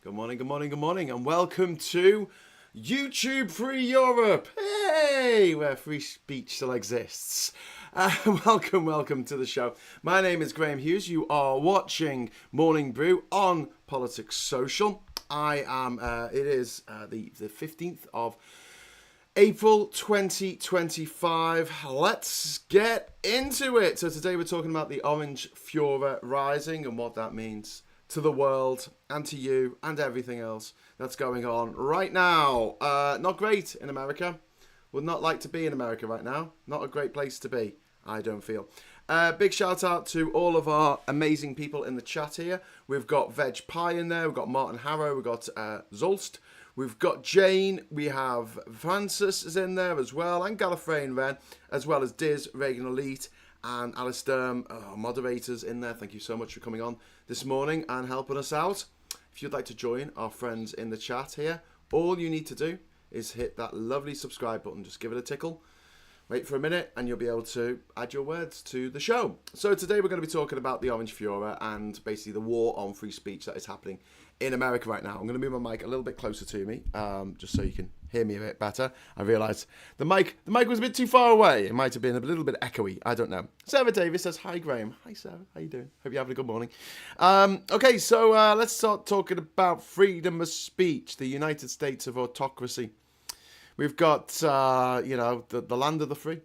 Good morning, good morning, good morning, and welcome to YouTube Free Europe. Hey, where free speech still exists. Welcome to the show. My name is Graham Hughes. You are watching Morning Brew on Politics Social. I am. It is the 15th of April 2025. Let's get into it. So today we're talking about the Orange Furor Rising and what that means to the world and to you and everything else that's going on right now. Not great in America. Would not like to be in America right now. Not a great place to be, I don't feel. Big shout out to all of our amazing people in the chat here. We've got Veg Pie in there. We've got Martin Harrow. We've got Zolst. We've got Jane. We have Francis is in there as well. And Gallifreyan Wren, as well as Diz, Reagan Elite, and Alistair, moderators in there. Thank you so much for coming on this morning and helping us out. If you'd like to join our friends in the chat here, all you need to do is hit that lovely subscribe button. Just give it a tickle. Wait for a minute and you'll be able to add your words to the show. So today we're going to be talking about the Orange Furor and basically the war on free speech that is happening in America right now. I'm going to move my mic a little bit closer to me, just so you can hear me a bit better. I realised the mic was a bit too far away. It might have been a little bit echoey. I don't know. Sarah Davis says, hi, Graham. Hi, Sarah. How you doing? Hope you're having a good morning. Okay, so let's start talking about freedom of speech, the United States of autocracy. We've got, the land of the free,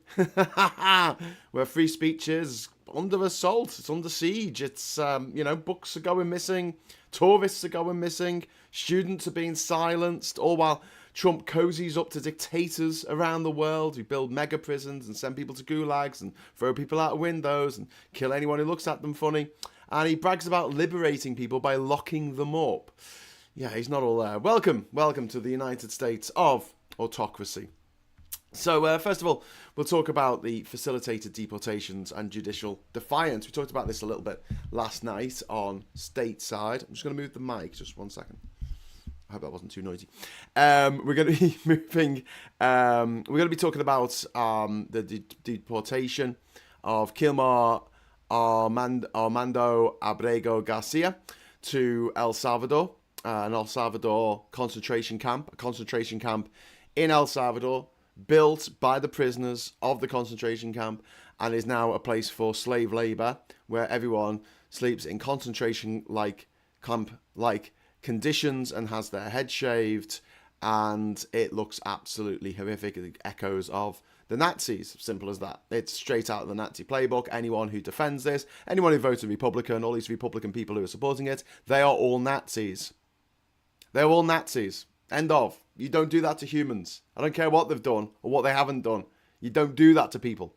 where free speech is under assault. It's under siege. It's, books are going missing. Tourists are going missing. Students are being silenced, all while Trump cozies up to dictators around the world who build mega prisons and send people to gulags and throw people out of windows and kill anyone who looks at them funny. And he brags about liberating people by locking them up. Yeah, he's not all there. Welcome to the United States of autocracy. So first of all, we'll talk about the facilitated deportations and judicial defiance. We talked about this a little bit last night on stateside. I'm just going to move the mic, just 1 second. I hope that wasn't too noisy. We're going to be moving. We're going to be talking about the deportation of Kilmar Armando Abrego Garcia to El Salvador, an El Salvador concentration camp, in El Salvador, built by the prisoners of the concentration camp, and is now a place for slave labour, where everyone sleeps in concentration camp-like conditions and has their head shaved, and it looks absolutely horrific. It echoes of the Nazis, simple as that. It's straight out of the Nazi playbook. Anyone who defends this, anyone who voted Republican, all these Republican people who are supporting it, they are all Nazis. They're all Nazis. End of. You don't do that to humans. I don't care what they've done or what they haven't done. You don't do that to people.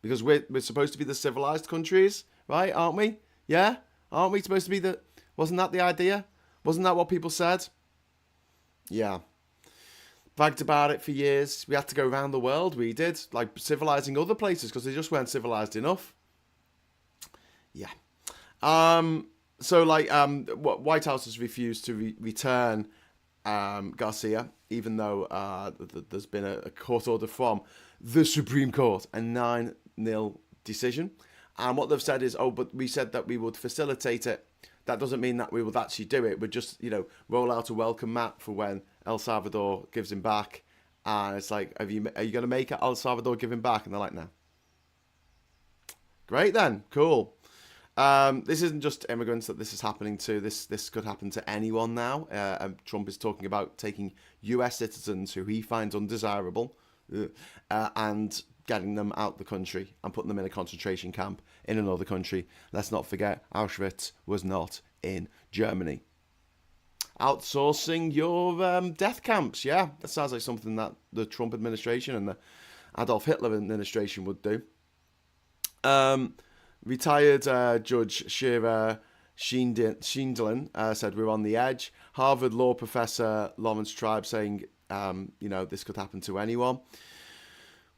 Because we're supposed to be the civilized countries, right? Aren't we? Yeah? Aren't we supposed to be the... Wasn't that the idea? Wasn't that what people said? Yeah. Bragged about it for years. We had to go around the world. We did. Like civilizing other places because they just weren't civilized enough. Yeah. White House has refused to return Garcia, even though there's been a court order from the Supreme Court, a 9-0 decision. And what they've said is, but we said that we would facilitate it. That doesn't mean that we would actually do it. We'd just, roll out a welcome mat for when El Salvador gives him back. And it's like, are you going to make El Salvador give him back? And they're like, no. Great then. Cool. This isn't just immigrants that this is happening to. This could happen to anyone now. Trump is talking about taking US citizens who he finds undesirable and getting them out the country and putting them in a concentration camp in another country. Let's not forget, Auschwitz was not in Germany. Outsourcing your death camps. Yeah, that sounds like something that the Trump administration and the Adolf Hitler administration would do. Retired Judge Shira Schindlin said we're on the edge. Harvard law professor Lawrence Tribe saying, this could happen to anyone.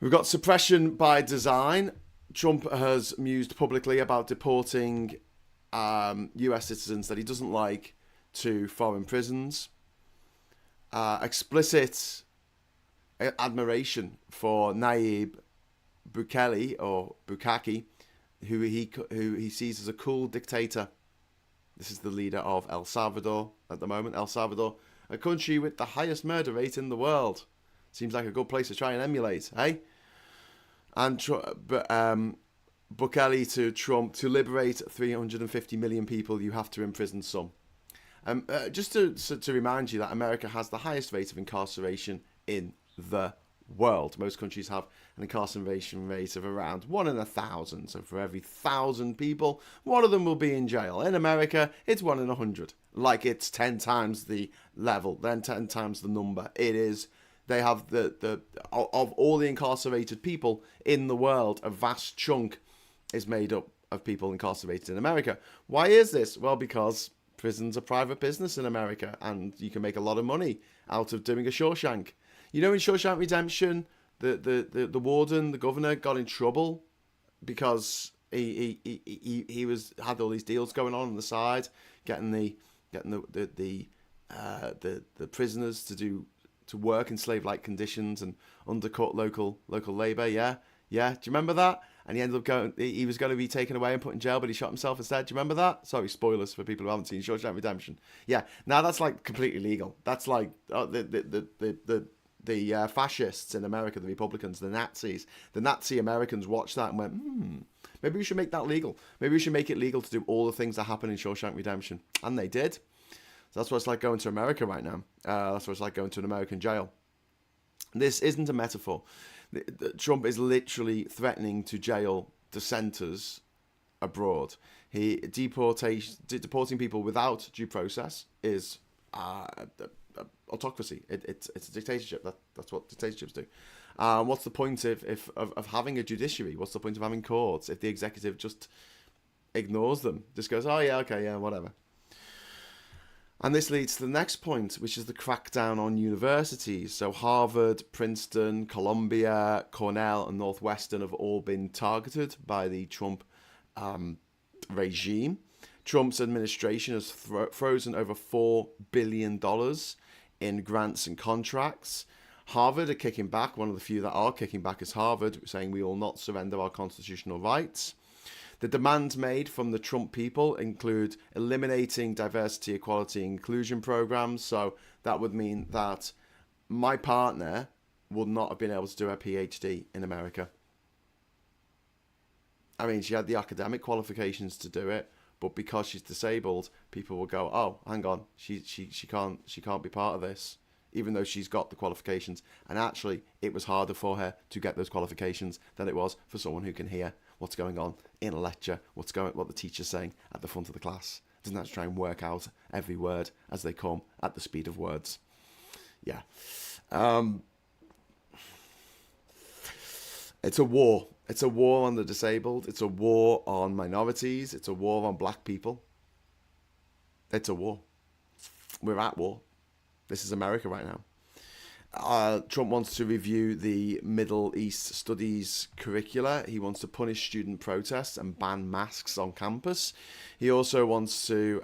We've got suppression by design. Trump has mused publicly about deporting US citizens that he doesn't like to foreign prisons. Explicit admiration for Nayib Bukele, or Bukaki, who he sees as a cool dictator. This is the leader of El Salvador at the moment. El Salvador, a country with the highest murder rate in the world. Seems like a good place to try and emulate, hey? And Bukele to Trump, to liberate 350 million people, you have to imprison some. Just to remind you that America has the highest rate of incarceration in the world. Most countries have an incarceration rate of around 1 in 1,000. So for every 1,000 people, one of them will be in jail. In America, it's 1 in 100. Like it's 10 times the level, then 10 times the number. It is. They have of all the incarcerated people in the world, a vast chunk is made up of people incarcerated in America. Why is this? Well, because prisons are private business in America, and you can make a lot of money out of doing a Shawshank. You know, in Shawshank Redemption, the warden, the governor, got in trouble because he had all these deals going on the side, getting the prisoners to work in slave-like conditions and undercut local labour. Yeah. Do you remember that? And he ended up he was going to be taken away and put in jail, but he shot himself instead. Do you remember that? Sorry, spoilers for people who haven't seen Shawshank Redemption. Yeah, now that's like completely legal. That's like the fascists in America, the Republicans, the Nazis. The Nazi Americans watched that and went, maybe we should make that legal. Maybe we should make it legal to do all the things that happen in Shawshank Redemption. And they did. So that's what it's like going to America right now. That's what it's like going to an American jail. This isn't a metaphor. Trump is literally threatening to jail dissenters abroad. Deporting people without due process is autocracy. It's a dictatorship. That's what dictatorships do. What's the point of having a judiciary? What's the point of having courts if the executive just ignores them? Just goes, oh yeah, okay, yeah, whatever. And this leads to the next point, which is the crackdown on universities. So Harvard, Princeton, Columbia, Cornell, and Northwestern have all been targeted by the Trump regime. Trump's administration has frozen over $4 billion in grants and contracts. Harvard are kicking back. One of the few that are kicking back is Harvard, saying we will not surrender our constitutional rights. The demands made from the Trump people include eliminating diversity, equality, and inclusion programs. So that would mean that my partner would not have been able to do her PhD in America. I mean, she had the academic qualifications to do it, but because she's disabled, people will go, "Oh, hang on, she can't be part of this," even though she's got the qualifications. And actually, it was harder for her to get those qualifications than it was for someone who can hear what's going on in a lecture, what the teacher's saying at the front of the class. Doesn't have to try and work out every word as they come at the speed of words. Yeah. It's a war. It's a war on the disabled. It's a war on minorities. It's a war on black people. It's a war. We're at war. This is America right now. Trump wants to review the Middle East Studies curricula. He wants to punish student protests and ban masks on campus. He also wants to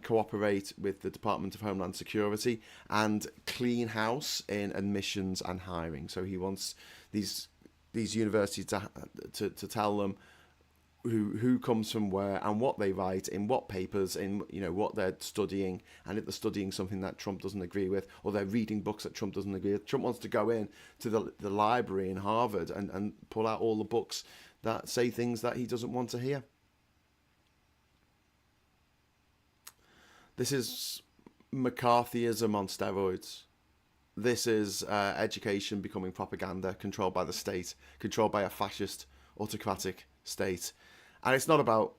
cooperate with the Department of Homeland Security and clean house in admissions and hiring. So he wants these universities to tell them who comes from where and what they write in what papers, in what they're studying, and if they're studying something that Trump doesn't agree with, or they're reading books that Trump doesn't agree with. Trump wants to go in to the library in Harvard and pull out all the books that say things that he doesn't want to hear. This is McCarthyism on steroids. This is education becoming propaganda, controlled by the state, controlled by a fascist, autocratic state. And it's not about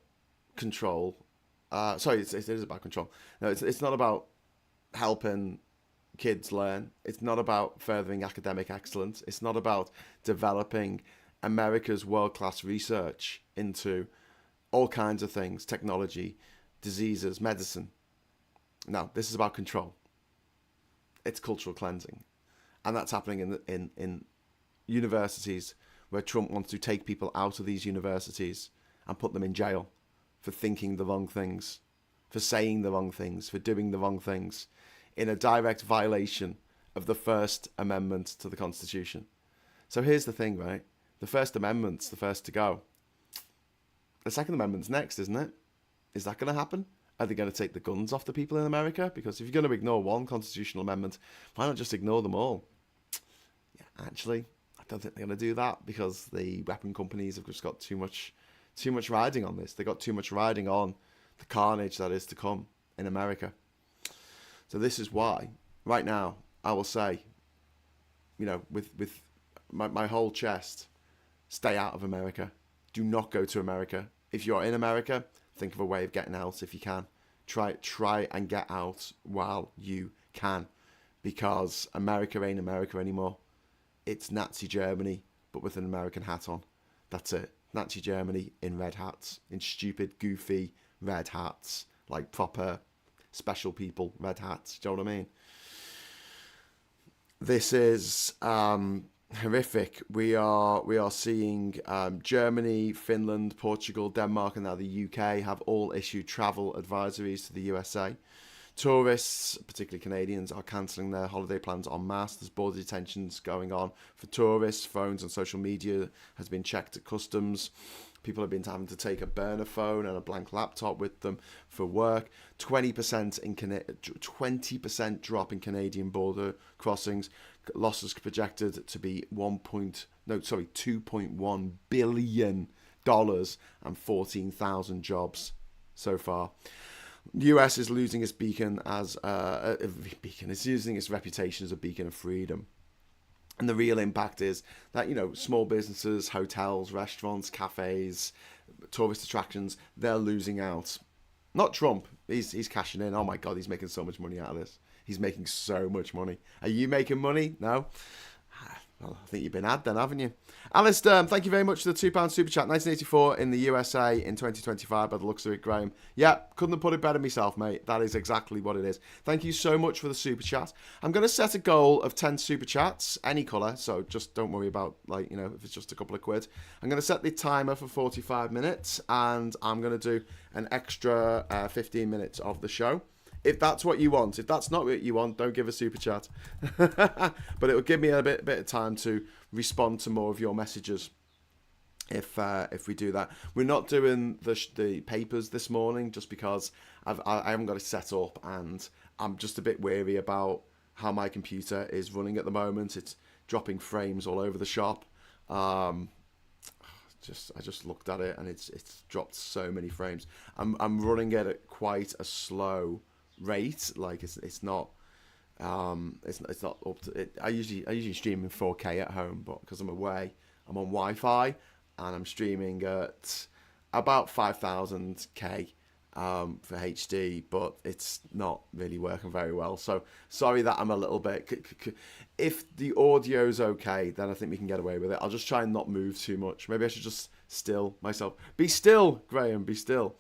control. It is about control. No, it's not about helping kids learn. It's not about furthering academic excellence. It's not about developing America's world-class research into all kinds of things, technology, diseases, medicine. No, this is about control. It's cultural cleansing. And that's happening in universities, where Trump wants to take people out of these universities and put them in jail for thinking the wrong things, for saying the wrong things, for doing the wrong things, in a direct violation of the First Amendment to the Constitution. So here's the thing, right? The First Amendment's the first to go. The Second Amendment's next, isn't it? Is that going to happen? Are they going to take the guns off the people in America? Because if you're going to ignore one constitutional amendment, why not just ignore them all? Yeah, actually, I don't think they're going to do that because the weapon companies have just got too much riding on this. They got too much riding on the carnage that is to come in America. So this is why, right now, I will say, with my whole chest, stay out of America. Do not go to America. If you're in America, think of a way of getting out if you can. Try and get out while you can, because America ain't America anymore. It's Nazi Germany, but with an American hat on. That's it. Nazi Germany in red hats, in stupid, goofy red hats, like proper special people red hats. Do you know what I mean? This is horrific. We are seeing Germany, Finland, Portugal, Denmark, and now the UK have all issued travel advisories to the USA. Tourists, particularly Canadians, are cancelling their holiday plans en masse. There's border detentions going on for tourists. Phones and social media has been checked at customs. People have been having to take a burner phone and a blank laptop with them for work. 20% drop in Canadian border crossings. Losses projected to be $2.1 billion and 14,000 jobs so far. The US is losing its it's losing its reputation as a beacon of freedom. And the real impact is that, small businesses, hotels, restaurants, cafes, tourist attractions, they're losing out. Not Trump. He's cashing in. Oh my God, he's making so much money out of this. He's making so much money. Are you making money? No? Well, I think you've been had then, haven't you? Alistair, thank you very much for the £2 super chat. 1984 in the USA in 2025 by the looks of it, Graham. Yeah, couldn't have put it better myself, mate. That is exactly what it is. Thank you so much for the super chat. I'm going to set a goal of 10 super chats, any colour, so just don't worry about, if it's just a couple of quid. I'm going to set the timer for 45 minutes, and I'm going to do an extra 15 minutes of the show. If that's what you want. If that's not what you want, don't give a super chat. But it will give me a bit of time to respond to more of your messages if we do that. We're not doing the papers this morning just because I haven't got it set up, and I'm just a bit wary about how my computer is running at the moment. It's dropping frames all over the shop. I just looked at it and it's dropped so many frames. I'm running it at quite a slow rate. Like it's not it's not up to it. I usually stream in 4K at home, but because I'm away, I'm on Wi-Fi and I'm streaming at about 5000K for HD, but it's not really working very well. So sorry that I'm a little bit. If the audio's okay, then I think we can get away with it. I'll just try and not move too much. Maybe I should just still myself. Be still, Graham. Be still.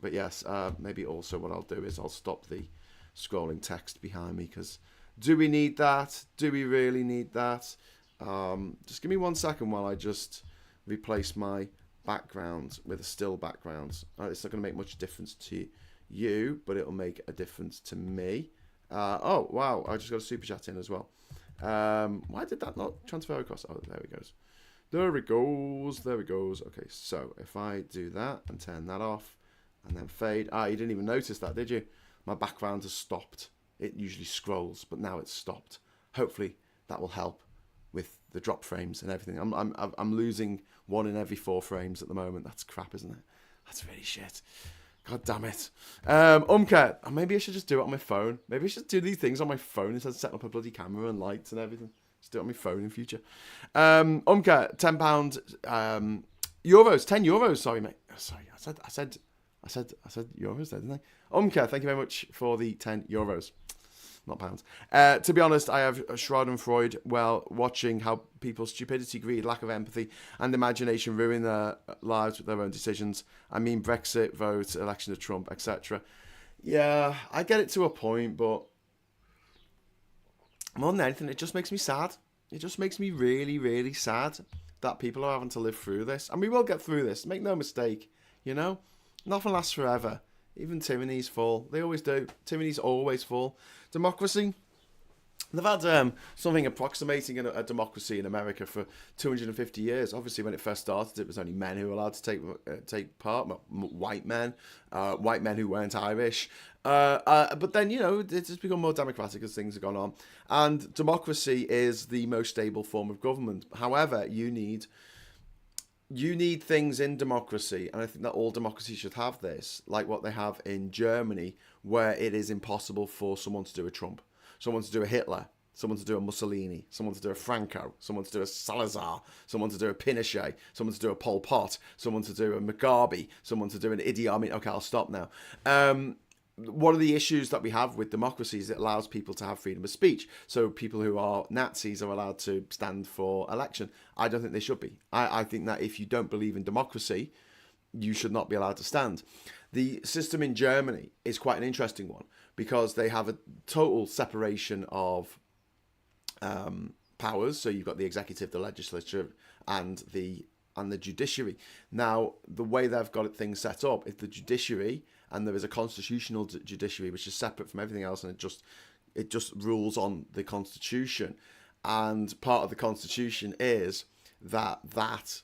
But yes, maybe also what I'll do is I'll stop the scrolling text behind me, because do we need that? Do we really need that? Just give me 1 second while I just replace my background with a still background. It's not going to make much difference to you, but it'll make a difference to me. Oh, wow, I just got a super chat in as well. Why did that not transfer across? Oh, there it goes. There it goes. There it goes. Okay, so if I do that and turn that off, and then fade. You didn't even notice that, did you? My background has stopped. It usually scrolls, but now it's stopped. Hopefully that will help with the drop frames and everything. I'm losing 1 in every 4 frames at the moment. That's crap, isn't it? That's really shit. God damn it. Maybe I should just do it on my phone. Maybe I should do these things on my phone instead of setting up a bloody camera and lights and everything. Just do it on my phone in future. £10, euros, 10 euros. Sorry, mate. Sorry, I said euros there, didn't I? Thank you very much for the 10 euros. Not pounds. To be honest, I have Schadenfreude while watching how people's stupidity, greed, lack of empathy and imagination ruin their lives with their own decisions. I mean, Brexit, vote, election of Trump, etc. Yeah, I get it to a point, but more than anything, it just makes me sad. It just makes me really, really sad that people are having to live through this. And we will get through this. Make no mistake, Nothing lasts forever. Even tyrannies fall. They always do. Tyrannies always fall. Democracy, They've had something approximating a democracy in America for 250 years. Obviously, when it first started, it was only men who were allowed to take part, white men who weren't Irish. But then, it's just become more democratic as things have gone on. And democracy is the most stable form of government. However, you need things in democracy, and I think that all democracies should have this, like what they have in Germany, where it is impossible for someone to do a Trump, someone to do a Hitler, someone to do a Mussolini, someone to do a Franco, someone to do a Salazar, someone to do a Pinochet, someone to do a Pol Pot, someone to do a Mugabe, someone to do an Idi Amin. Okay, I'll stop now. One of the issues that we have with democracy is it allows people to have freedom of speech. So people who are Nazis are allowed to stand for election. I don't think they should be. I think that if you don't believe in democracy, you should not be allowed to stand. The system in Germany is quite an interesting one because they have a total separation of powers. So you've got the executive, the legislature, and the judiciary. Now, the way they've got things set up is the judiciary, and there is a constitutional judiciary which is separate from everything else, and it just rules on the constitution. And part of the constitution is that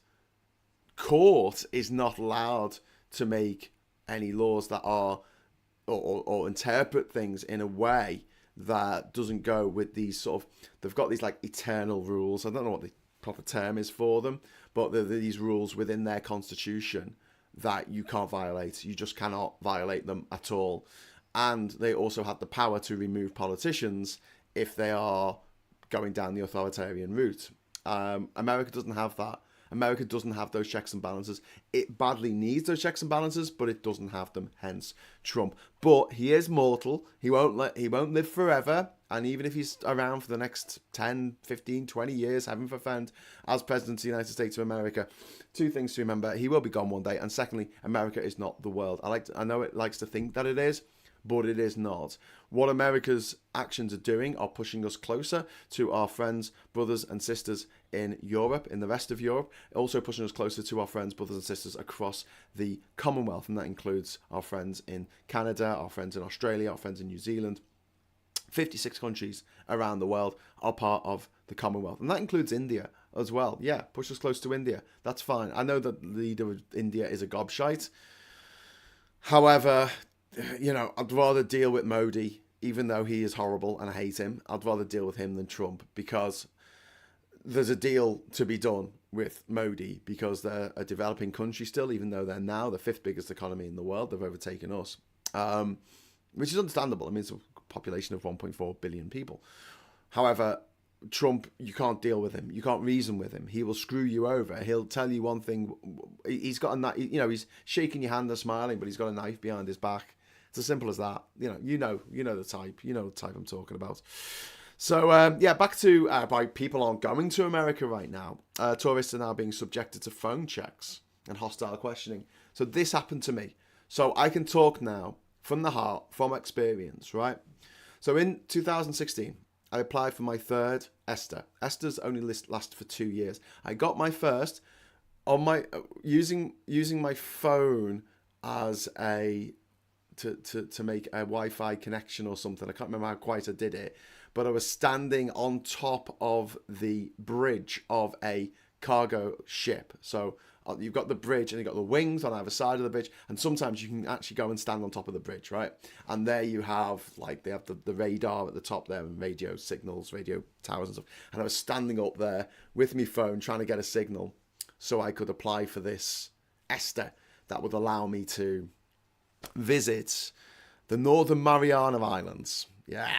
court is not allowed to make any laws that are or interpret things in a way that doesn't go with these sort of, they've got these like eternal rules. I don't know what the proper term is for them, but there are these rules within their constitution that you can't violate. You just cannot violate them at all. And they also have the power to remove politicians if they are going down the authoritarian route. America doesn't have that. America doesn't have those checks and balances. It badly needs those checks and balances, but it doesn't have them, hence Trump. But he is mortal. He won't live forever. And even if he's around for the next 10, 15, 20 years, heaven forfend, as President of the United States of America, two things to remember. He will be gone one day. And secondly, America is not the world. I know it likes to think that it is, but it is not. What America's actions are doing are pushing us closer to our friends, brothers and sisters in Europe, in the rest of Europe, also pushing us closer to our friends, brothers and sisters across the Commonwealth, and that includes our friends in Canada, our friends in Australia, our friends in New Zealand. 56 countries around the world are part of the Commonwealth, and that includes India as well. Yeah, push us close to India. That's fine. I know that the leader of India is a gobshite. However, I'd rather deal with Modi, even though he is horrible and I hate him. I'd rather deal with him than Trump, because there's a deal to be done with Modi, because they're a developing country still, even though they're now the fifth biggest economy in the world. They've overtaken us, which is understandable. I mean, it's a population of 1.4 billion people. However, Trump, you can't deal with him. You can't reason with him. He will screw you over. He'll tell you one thing. He's got a knife, he's shaking your hand and smiling, but he's got a knife behind his back. It's as simple as that. You know the type. You know the type I'm talking about. So, back to why people aren't going to America right now. Tourists are now being subjected to phone checks and hostile questioning. So this happened to me. So I can talk now from the heart, from experience, right? So in 2016, I applied for my third ESTA. ESTAs only last for 2 years. I got my first on my using my phone as to make a Wi-Fi connection or something. I can't remember how quite I did it, but I was standing on top of the bridge of a cargo ship. So you've got the bridge and you've got the wings on either side of the bridge, and sometimes you can actually go and stand on top of the bridge, right? And there you have, they have the radar at the top there, and radio signals, radio towers and stuff. And I was standing up there with my phone trying to get a signal so I could apply for this ESTA that would allow me to visit the Northern Mariana Islands. Yeah.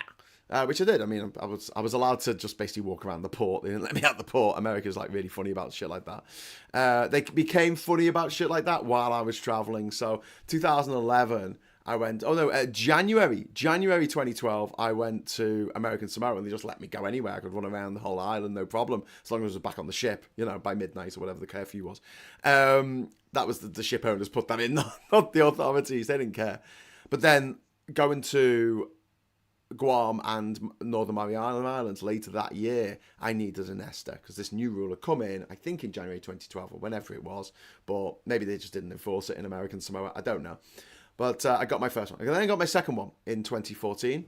Which I did. I mean, I was allowed to just basically walk around the port. They didn't let me out the port. America's really funny about shit like that. They became funny about shit like that while I was traveling. So 2011, I went. Oh no, January 2012, I went to American Samoa, and they just let me go anywhere. I could run around the whole island, no problem, as long as I was back on the ship. By midnight or whatever the curfew was. That was the ship owners put that in, not the authorities. They didn't care. But then going to Guam and Northern Mariana Islands later that year, I needed an ESTA because this new rule had come in, I think in January 2012 or whenever it was, but maybe they just didn't enforce it in American Samoa. I don't know. But I got my first one. I then got my second one in 2014.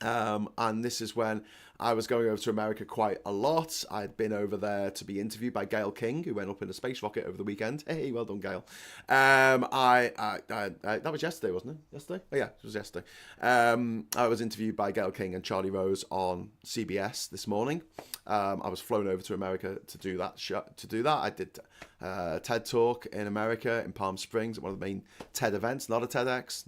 And this is when I was going over to America quite a lot. I'd been over there to be interviewed by Gayle King, who went up in a space rocket over the weekend. Hey, well done, Gayle. That was yesterday, wasn't it? Yesterday? Oh, yeah, it was yesterday. I was interviewed by Gayle King and Charlie Rose on CBS this morning. I was flown over to America to do that. I did a TED Talk in America, in Palm Springs, at one of the main TED events. Not a TEDx.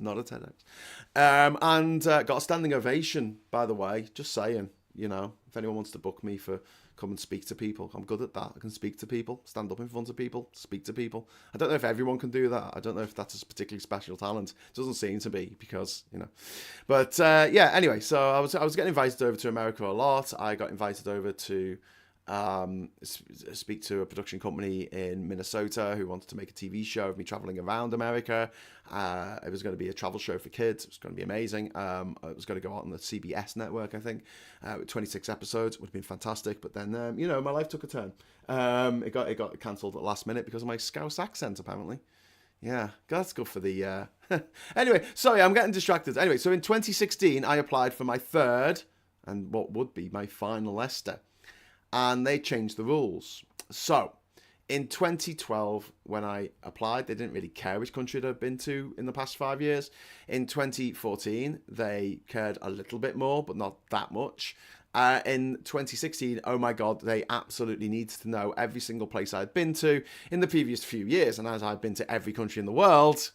And got a standing ovation, by the way, just saying. You know, if anyone wants to book me for come and speak to people, I'm good at that. I can speak to people, stand up in front of people, speak to people. I don't know if everyone can do that. I don't know if that's a particularly special talent. It doesn't seem to be because, you know. But yeah, anyway, so I was getting invited over to America a lot. I got invited over to speak to a production company in Minnesota who wanted to make a TV show of me traveling around America. It was going to be a travel show for kids. It was going to be amazing. It was going to go out on the CBS network, I think, with 26 episodes. It would have been fantastic. But then, you know, my life took a turn. It got cancelled at the last minute because of my Scouse accent, apparently. Yeah, that's good for the... Anyway, sorry, I'm getting distracted. Anyway, so in 2016, I applied for my third and what would be my final Leicester. And they changed the rules. So, in 2012, when I applied, they didn't really care which country I'd been to in the past 5 years. In 2014, they cared a little bit more, but not that much. In 2016, oh my God, they absolutely needed to know every single place I'd been to in the previous few years. And as I'd been to every country in the world,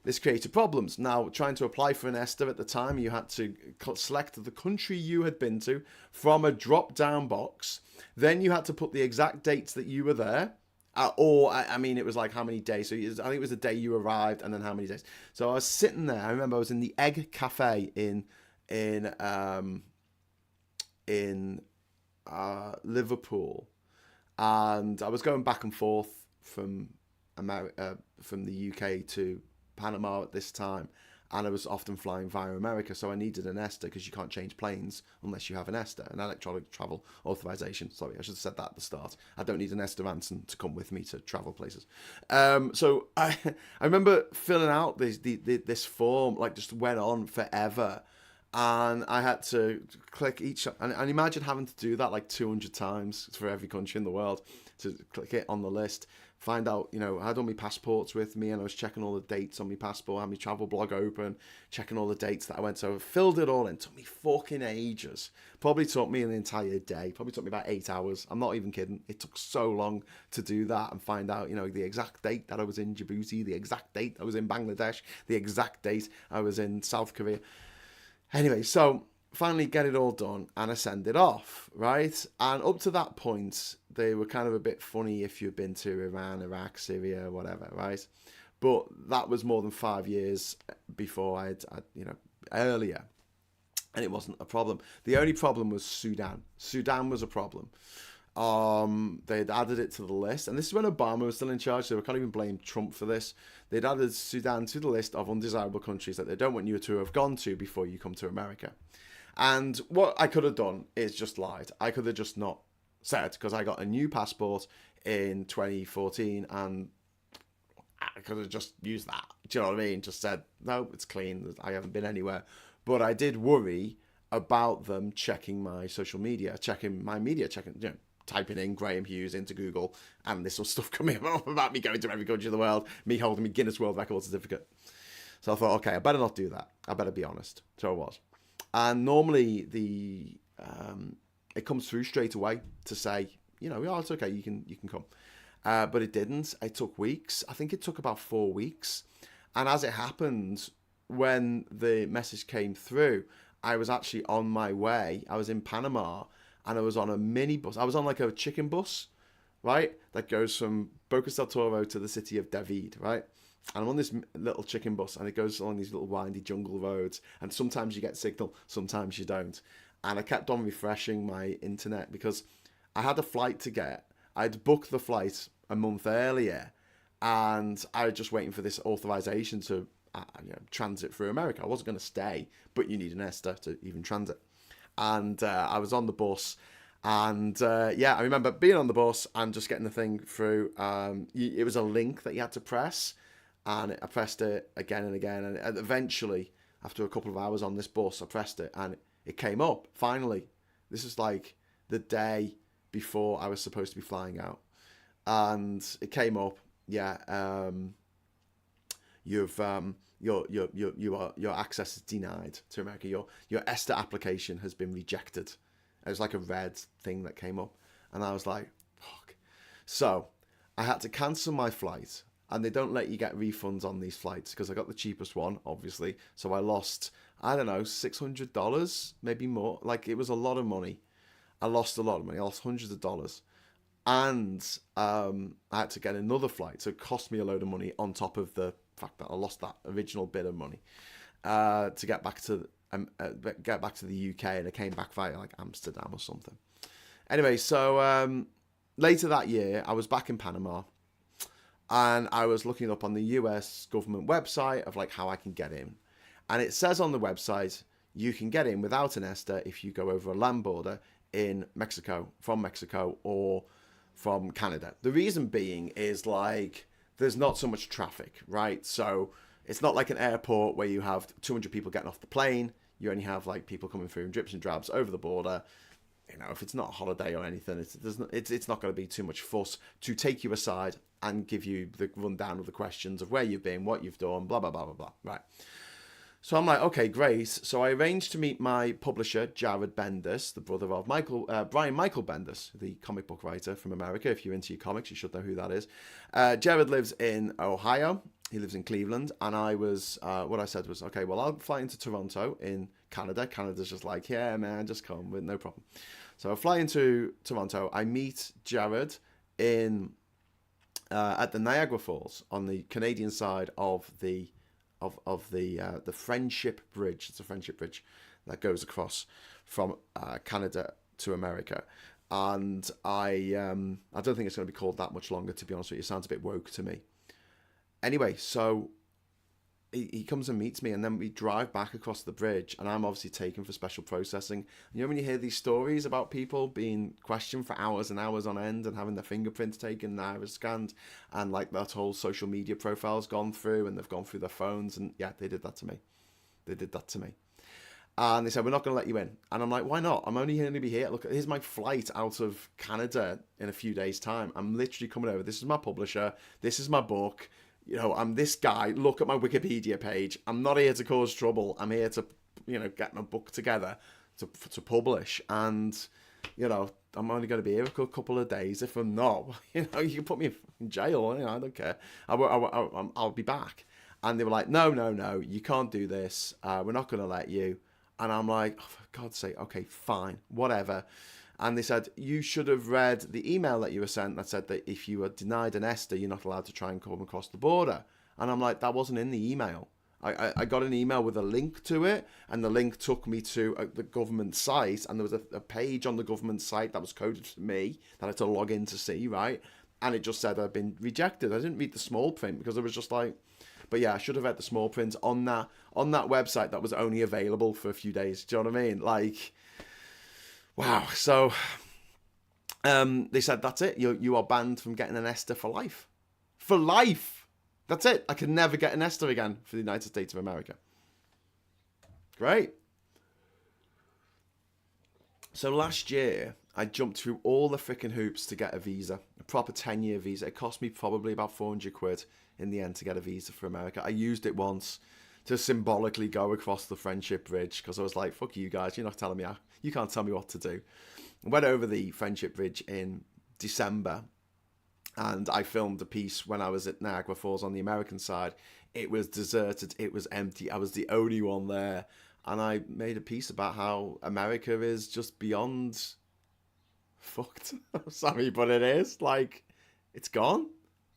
this created problems. Now, trying to apply for an ESTA at the time, you had to select the country you had been to from a drop-down box. Then you had to put the exact dates that you were there. I mean, it was like how many days. So I think it was the day you arrived and then how many days. So I was sitting there. I remember I was in the Egg Cafe in Liverpool. And I was going back and forth from the UK to Panama at this time, and I was often flying via America, so I needed an ESTA because you can't change planes unless you have an ESTA, an electronic travel authorization. Sorry, I should have said that at the start. I don't need an ESTA ransom to come with me to travel places. So I remember filling out this form, like just went on forever, and I had to click each, and imagine having to do that like 200 times for every country in the world to click it on the list. Find out, you know, I had all my passports with me and I was checking all the dates on my passport, I had my travel blog open, checking all the dates that I went. So I filled it all in. It took me fucking ages. Probably took me an entire day. Probably took me about 8 hours. I'm not even kidding. It took so long to do that and find out, you know, the exact date that I was in Djibouti, the exact date I was in Bangladesh, the exact date I was in South Korea. Anyway, so finally get it all done and I send it off, right? And up to that point, they were kind of a bit funny if you've been to Iran, Iraq, Syria, whatever, right? But that was more than 5 years before I'd you know, earlier. And it wasn't a problem. The only problem was Sudan. Sudan was a problem. They'd added it to the list. And this is when Obama was still in charge, so we can't even blame Trump for this. They'd added Sudan to the list of undesirable countries that they don't want you to have gone to before you come to America. And what I could have done is just lied. I could have just not said, because I got a new passport in 2014 and I could have just used that. Do you know what I mean? Just said, no, it's clean. I haven't been anywhere. But I did worry about them checking my social media, checking, you know, typing in Graham Hughes into Google and this sort of stuff coming up about me going to every country in the world, me holding my Guinness World Record certificate. So I thought, okay, I better not do that. I better be honest. So I was. And normally it comes through straight away to say, you know, oh, it's okay, you can come. But it didn't. It took weeks. I think it took about 4 weeks. And as it happened, when the message came through, I was actually on my way. I was in Panama and I was on a minibus. I was on like a chicken bus, right? That goes from Bocas del Toro to the city of David, right? And I'm on this little chicken bus and it goes along these little windy jungle roads. And sometimes you get signal, sometimes you don't. And I kept on refreshing my internet because I had a flight to get. I'd booked the flight a month earlier and I was just waiting for this authorization to transit through America. I wasn't going to stay, but you need an ESTA to even transit. And I was on the bus and I remember being on the bus and just getting the thing through. It was a link that you had to press and I pressed it again and again. And eventually after a couple of hours on this bus, I pressed it and it came up, finally. This is like the day before I was supposed to be flying out. And it came up, yeah, your access is denied to America. Your ESTA application has been rejected. It was like a red thing that came up. And I was like, fuck. So I had to cancel my flight. And they don't let you get refunds on these flights because I got the cheapest one, obviously. So I lost, I don't know, $600, maybe more. Like, it was a lot of money. I lost a lot of money. I lost hundreds of dollars. And I had to get another flight. So it cost me a load of money on top of the fact that I lost that original bit of money to get back to the UK. And I came back via like Amsterdam or something. Anyway, so later that year, I was back in Panama. And I was looking up on the US government website of like how I can get in. And it says on the website, you can get in without an ESTA if you go over a land border in Mexico, from Mexico or from Canada. The reason being is like, there's not so much traffic, right? So it's not like an airport where you have 200 people getting off the plane. You only have like people coming through in drips and drabs over the border. You know, if it's not a holiday or anything, it's not going to be too much fuss to take you aside and give you the rundown of the questions of where you've been, what you've done, blah, blah, blah, blah, blah. Right. So I'm like, okay, great. So I arranged to meet my publisher, Jared Bendis, the brother of Brian Michael Bendis, the comic book writer from America. If you're into your comics, you should know who that is. Jared lives in Ohio. He lives in Cleveland. And I was, what I said was, okay, well, I'll fly into Toronto in Canada. Canada's just like, yeah, man, just come with no problem. So I fly into Toronto. I meet Jared at the Niagara Falls on the Canadian side of the Friendship Bridge. It's a friendship bridge that goes across from Canada to America. And I don't think it's going to be called that much longer, to be honest with you. It sounds a bit woke to me. Anyway, so he comes and meets me, and then we drive back across the bridge, and I'm obviously taken for special processing. You know when you hear these stories about people being questioned for hours and hours on end and having their fingerprints taken, their iris scanned, and like that whole social media profile's gone through, and they've gone through their phones, and yeah, they did that to me. And they said, we're not going to let you in. And I'm like, why not? I'm only going to be here. Look, here's my flight out of Canada in a few days' time. I'm literally coming over. This is my publisher. This is my book. You know, I'm this guy. Look at my Wikipedia page. I'm not here to cause trouble. I'm here to, you know, get my book together to publish. And, you know, I'm only going to be here for a couple of days. If I'm not, you know, you can put me in jail. You know, I don't care. I'll be back. And they were like, no, you can't do this. We're not going to let you. And I'm like, oh, for God's sake, okay, fine, whatever. And they said, you should have read the email that you were sent that said that if you were denied an ESTA, you're not allowed to try and come across the border. And I'm like, that wasn't in the email. I got an email with a link to it, and the link took me to the government site, and there was a page on the government site that was coded for me that I had to log in to see, right? And it just said I'd been rejected. I didn't read the small print because I was just like... But yeah, I should have read the small print on that website that was only available for a few days. Do you know what I mean? Like, wow. So they said, that's it. You are banned from getting an ESTA for life. For life. That's it. I can never get an ESTA again for the United States of America. Great. So last year, I jumped through all the freaking hoops to get a visa, a proper 10-year visa. It cost me probably about 400 quid in the end to get a visa for America. I used it once to symbolically go across the Friendship Bridge because I was like, fuck you guys, you're not telling me, you can't tell me what to do. I went over the Friendship Bridge in December, and I filmed a piece when I was at Niagara Falls on the American side. It was deserted, it was empty, I was the only one there, and I made a piece about how America is just beyond fucked. I'm sorry, but it is. Like, it's gone.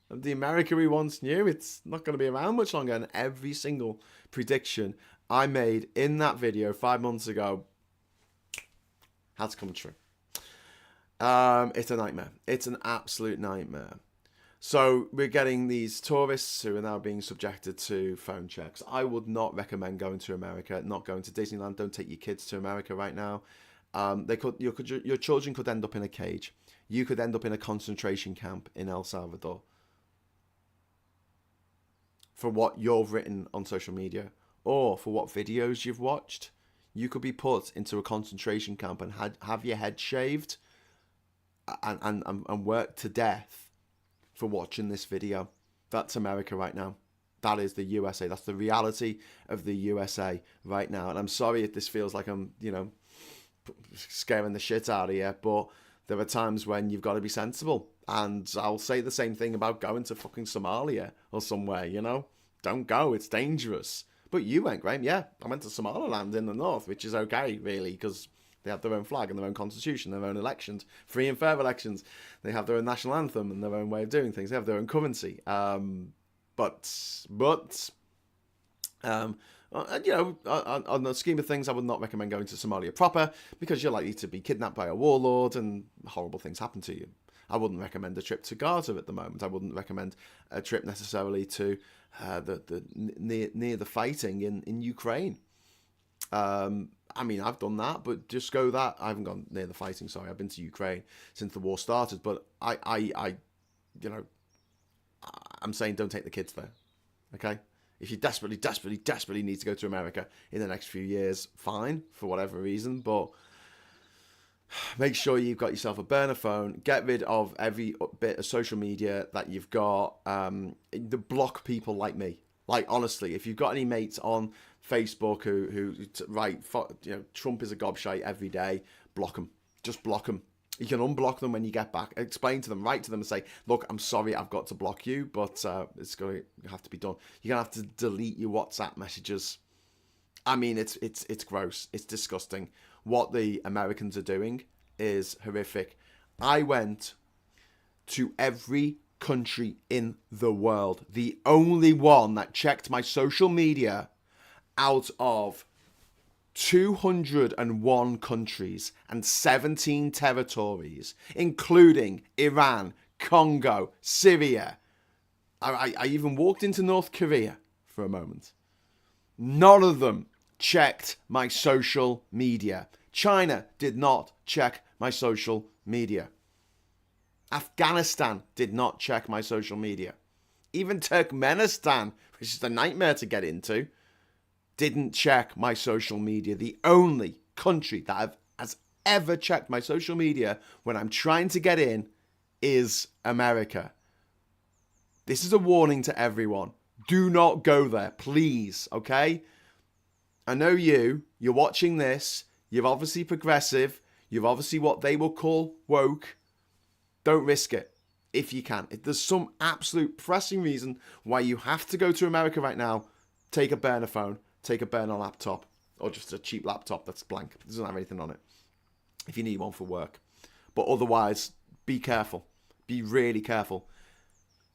The America we once knew, it's not going to be around much longer. And every single prediction I made in that video 5 months ago has come true. It's a nightmare. It's an absolute nightmare. So we're getting these tourists who are now being subjected to phone checks. I would not recommend going to America, not going to Disneyland. Don't take your kids to America right now. Your children could end up in a cage. You could end up in a concentration camp in El Salvador. For what you've written on social media or for what videos you've watched, you could be put into a concentration camp and have your head shaved and worked to death for watching this video. That's America right now. That is the USA. That's the reality of the USA right now. And I'm sorry if this feels like I'm, scaring the shit out of you, but there are times when you've got to be sensible. And I'll say the same thing about going to fucking Somalia or somewhere, Don't go, it's dangerous. But you went, Graham. Yeah, I went to Somaliland in the north, which is okay, really, because they have their own flag and their own constitution, their own elections, free and fair elections. They have their own national anthem and their own way of doing things. They have their own currency. On the scheme of things, I would not recommend going to Somalia proper, because you're likely to be kidnapped by a warlord and horrible things happen to you. I wouldn't recommend a trip to Gaza at the moment. I wouldn't recommend a trip necessarily to near the fighting in Ukraine. I've done that, but just go that. I haven't gone near the fighting. Sorry, I've been to Ukraine since the war started. But I'm saying don't take the kids there. Okay, if you desperately need to go to America in the next few years, fine, for whatever reason, but make sure you've got yourself a burner phone. Get rid of every bit of social media that you've got. Block people like me. Like, honestly, if you've got any mates on Facebook who Trump is a gobshite every day, block them. Just block them. You can unblock them when you get back. Explain to them, write to them and say, look, I'm sorry I've got to block you, but it's going to have to be done. You're going to have to delete your WhatsApp messages. It's gross. It's disgusting. What the Americans are doing is horrific. I went to every country in the world. The only one that checked my social media out of 201 countries and 17 territories, including Iran, Congo, Syria. I even walked into North Korea for a moment. None of them checked my social media. China did not check my social media. Afghanistan did not check my social media. Even Turkmenistan, which is a nightmare to get into, didn't check my social media. The only country that has ever checked my social media when I'm trying to get in is America. This is a warning to everyone. Do not go there, please, okay? I know you're watching this, you're obviously progressive, you're obviously what they will call woke. Don't risk it if you can. If there's some absolute pressing reason why you have to go to America right now, take a burner phone, take a burner laptop, or just a cheap laptop that's blank. It doesn't have anything on it if you need one for work. But otherwise, be careful. Be really careful.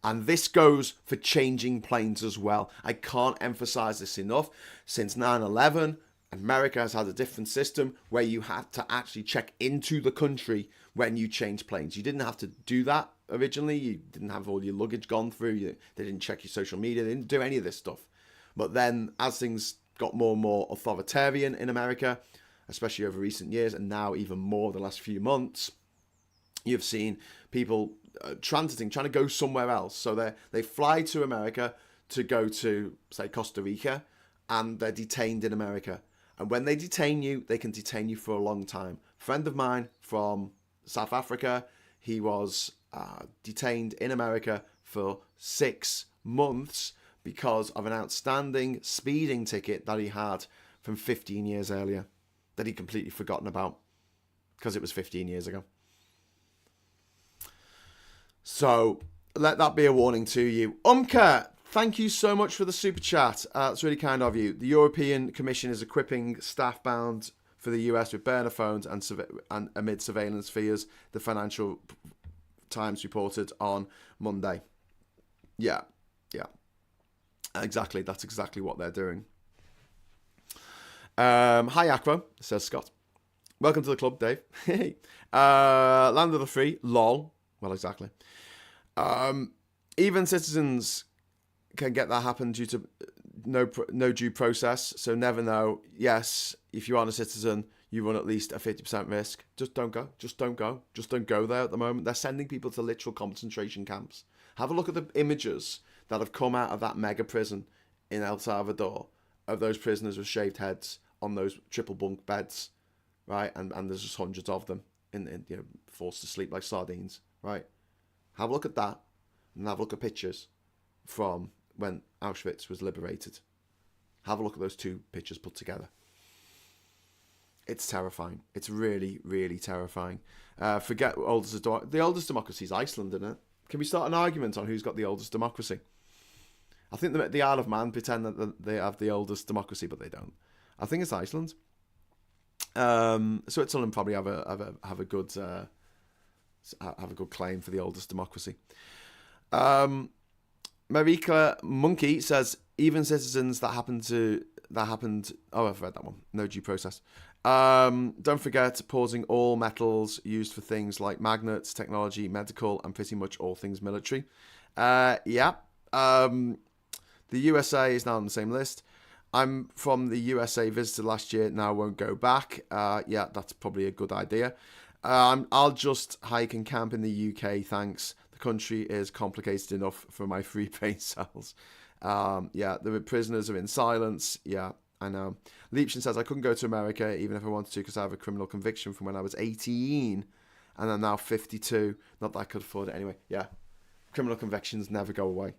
And this goes for changing planes as well. I can't emphasize this enough. Since 9/11, America has had a different system where you had to actually check into the country when you change planes. You didn't have to do that originally. You didn't have all your luggage gone through. They didn't check your social media. They didn't do any of this stuff. But then as things got more and more authoritarian in America, especially over recent years, and now even more the last few months, you've seen people transiting, trying to go somewhere else. So they fly to America to go to, say, Costa Rica, and they're detained in America. And when they detain you, they can detain you for a long time. A friend of mine from South Africa, he was detained in America for 6 months because of an outstanding speeding ticket that he had from 15 years earlier that he'd completely forgotten about because it was 15 years ago. So let that be a warning to you. Umka, thank you so much for the super chat. It's really kind of you. The European Commission is equipping staff bound for the US with burner phones and amid surveillance fears, the Financial Times reported on Monday. Yeah. Exactly. That's exactly what they're doing. Hi, Aqua, says Scott. Welcome to the club, Dave. Hey. Land of the free. Lol. Well, exactly. Even citizens can get that happen due to no due process. So never know. Yes, if you aren't a citizen, you run at least a 50% risk. Just don't go. Just don't go. Just don't go there at the moment. They're sending people to literal concentration camps. Have a look at the images that have come out of that mega prison in El Salvador. of those prisoners with shaved heads on those triple bunk beds, right? And there's just hundreds of them in forced to sleep like sardines, right? Have a look at that, and have a look at pictures from when Auschwitz was liberated. Have a look at those two pictures put together. It's terrifying. It's really, really terrifying. Forget the oldest democracy is Iceland, isn't it? Can we start an argument on who's got the oldest democracy? I think the Isle of Man pretend that they have the oldest democracy, but they don't. I think it's Iceland. Switzerland probably have a good claim for the oldest democracy. Marika Monkey says even citizens that happened. Oh, I've read that one. No due process. Don't forget pausing all metals used for things like magnets, technology, medical, and pretty much all things military. Yeah. The USA is now on the same list. I'm from the USA, visited last year, now won't go back. Yeah, that's probably a good idea. I'll just hike and camp in the UK, thanks. The country is complicated enough for my free brain cells. Yeah, the prisoners are in silence. Yeah, I know. Leipzig says, I couldn't go to America even if I wanted to because I have a criminal conviction from when I was 18 and I'm now 52. Not that I could afford it anyway. Yeah, criminal convictions never go away.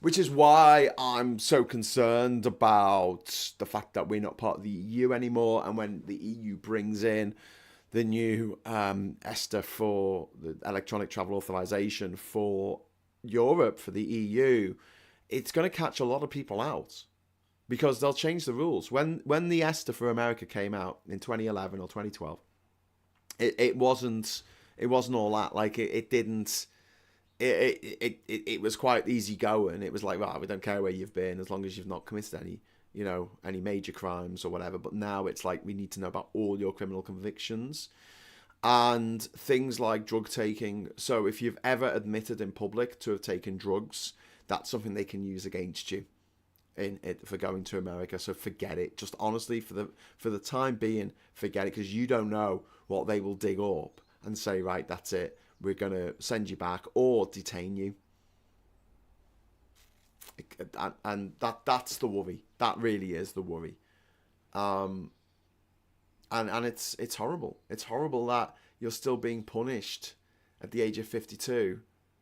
Which is why I'm so concerned about the fact that we're not part of the EU anymore. And when the EU brings in the new ESTA for the electronic travel authorization for Europe, for the EU, it's going to catch a lot of people out because they'll change the rules. When the ESTA for America came out in 2011 or 2012, it wasn't all that. Like it didn't. It was quite easy going. It was like, right, we don't care where you've been as long as you've not committed any major crimes or whatever. But now it's like we need to know about all your criminal convictions and things like drug taking. So if you've ever admitted in public to have taken drugs, that's something they can use against you for going to America. So forget it. Just honestly, for the time being, forget it, because you don't know what they will dig up and say, right, that's it. We're going to send you back or detain you. And that's the worry. That really is the worry. And it's horrible. It's horrible that you're still being punished at the age of 52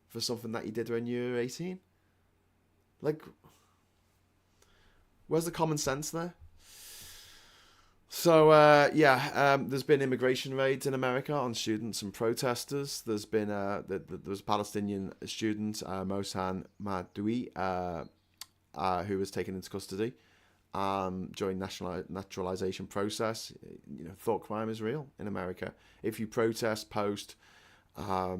for something that you did when you were 18. Like, where's the common sense there? So, there's been immigration raids in America on students and protesters. There's been there was a Palestinian student, Mohsen Madoui, who was taken into custody during naturalization process. Thought crime is real in America. If you protest, post, wear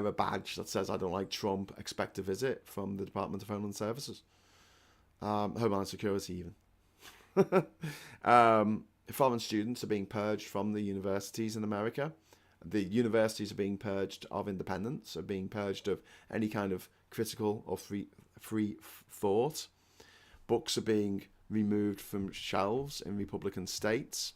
a badge that says I don't like Trump, expect a visit from the Department of Homeland Services, Homeland Security even. Foreign students are being purged from the universities in America. The universities are being purged of independence, are being purged of any kind of critical or free thought. Books are being removed from shelves in Republican states.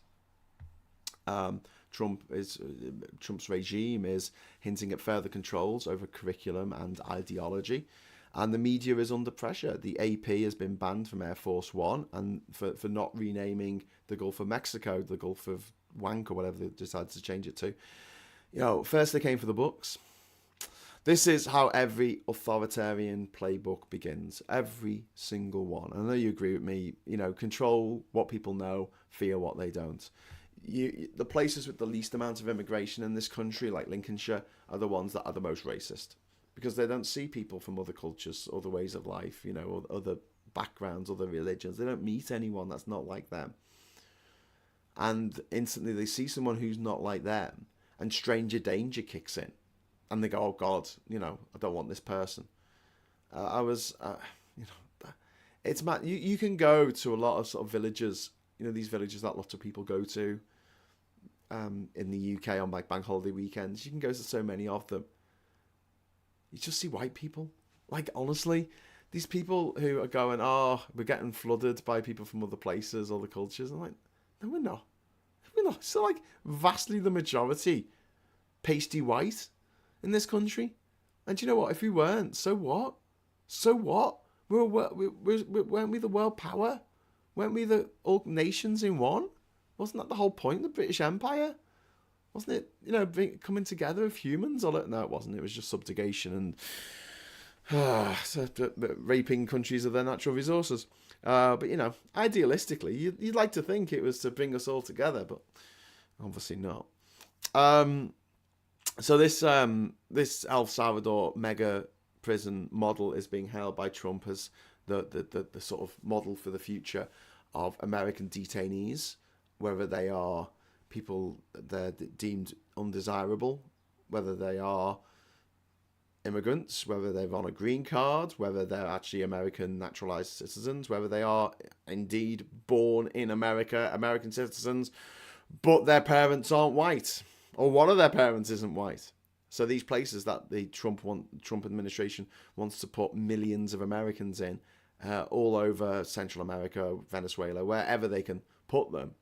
Trump's regime is hinting at further controls over curriculum and ideology. And the media is under pressure. The AP has been banned from Air Force One and for not renaming the Gulf of Mexico, the Gulf of Wank or whatever they decided to change it to. First they came for the books. This is how every authoritarian playbook begins. Every single one. I know you agree with me. Control what people know, fear what they don't. The places with the least amount of immigration in this country, like Lincolnshire, are the ones that are the most racist. Because they don't see people from other cultures, other ways of life, or other backgrounds, other religions. They don't meet anyone that's not like them. And instantly they see someone who's not like them, and stranger danger kicks in. And they go, oh God, I don't want this person. It's mad. You can go to a lot of sort of villages, these villages that lots of people go to in the UK on like bank holiday weekends. You can go to so many of them. You just see white people. Like, honestly, these people who are going, oh, we're getting flooded by people from other places, other cultures. I'm like, no, we're not. We're not. So, like, vastly the majority pasty white in this country. And you know what? If we weren't, so what? So what? weren't we the world power? Weren't we the all nations in one? Wasn't that the whole point of the British Empire? Wasn't it, coming together of humans? No, it wasn't. It was just subjugation and raping countries of their natural resources. But, idealistically, you'd like to think it was to bring us all together, but obviously not. So this El Salvador mega prison model is being hailed by Trump as the sort of model for the future of American detainees, whether they are people they're deemed undesirable, whether they are immigrants, whether they're on a green card, whether they're actually American naturalized citizens, whether they are indeed born in America, American citizens, but their parents aren't white, or one of their parents isn't white. So these places that the Trump administration wants to put millions of Americans in, all over Central America, Venezuela, wherever they can put them.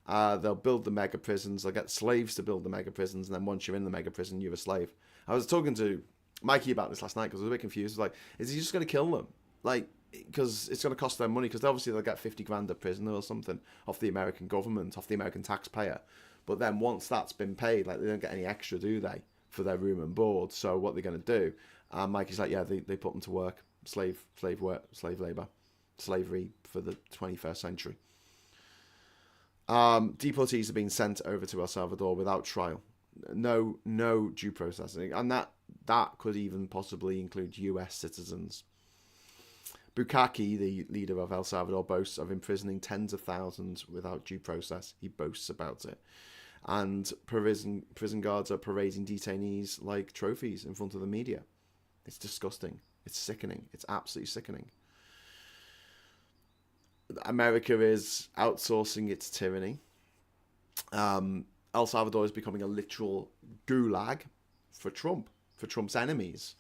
They'll build the mega prisons. They'll get slaves to build the mega prisons, and then once you're in the mega prison, you're a slave. I was talking to Mikey about this last night because I was a bit confused. Like, is he just going to kill them? Like, because it's going to cost them money. Because obviously they'll get 50 grand a prisoner or something off the American government, off the American taxpayer. But then once that's been paid, like, they don't get any extra, do they, for their room and board? So what they're going to do? Mikey's like, yeah, they put them to work, slave labor, slavery for the 21st century. Deportees are being sent over to El Salvador without trial, no due processing, and that could even possibly include U.S. citizens. Bukaki, the leader of El Salvador, boasts of imprisoning tens of thousands without due process. He boasts about it, and prison guards are parading detainees like trophies in front of the media. It's disgusting. It's sickening. It's absolutely sickening. America is outsourcing its tyranny. El Salvador is becoming a literal gulag for Trump's enemies.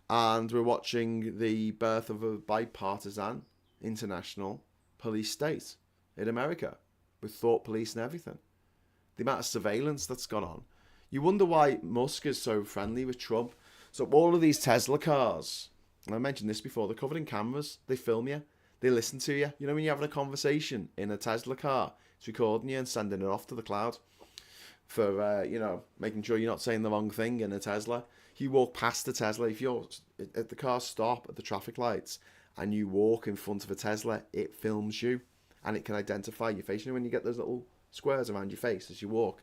And we're watching the birth of a bipartisan international police state in America with thought police and everything. The amount of surveillance that's gone on. You wonder why Musk is so friendly with Trump. So all of these Tesla cars, and I mentioned this before, they're covered in cameras. They film you. They listen to you. You know, when you're having a conversation in a Tesla car, it's recording you and sending it off to the cloud for, making sure you're not saying the wrong thing in a Tesla. If you walk past the Tesla, if you're at the car stop at the traffic lights and you walk in front of a Tesla, it films you and it can identify your face. You know, when you get those little squares around your face as you walk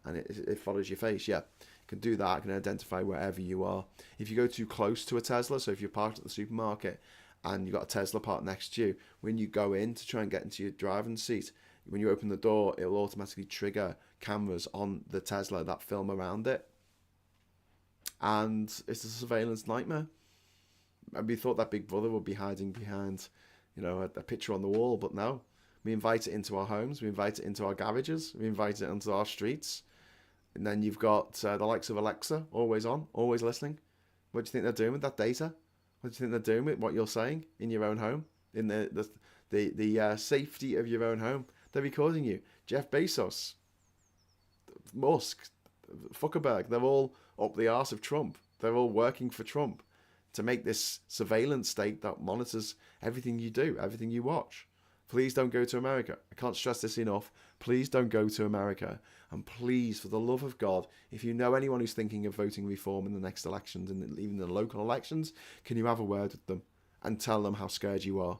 and it follows your face, yeah. It can do that. It can identify wherever you are. If you go too close to a Tesla, so if you're parked at the supermarket and you've got a Tesla parked next to you, when you go in to try and get into your driving seat, when you open the door, it'll automatically trigger cameras on the Tesla that film around it. And it's a surveillance nightmare. We thought that Big Brother would be hiding behind, a picture on the wall, but no. We invite it into our homes, we invite it into our garages, we invite it onto our streets. And then you've got the likes of Alexa, always on, always listening. What do you think they're doing with that data? What do you think they're doing with what you're saying in your own home? In the safety of your own home? They're recording you. Jeff Bezos, Musk, Zuckerberg, they're all up the arse of Trump. They're all working for Trump to make this surveillance state that monitors everything you do, everything you watch. Please don't go to America. I can't stress this enough. Please don't go to America. And please, for the love of God, if you know anyone who's thinking of voting reform in the next elections and even the local elections, can you have a word with them and tell them how scared you are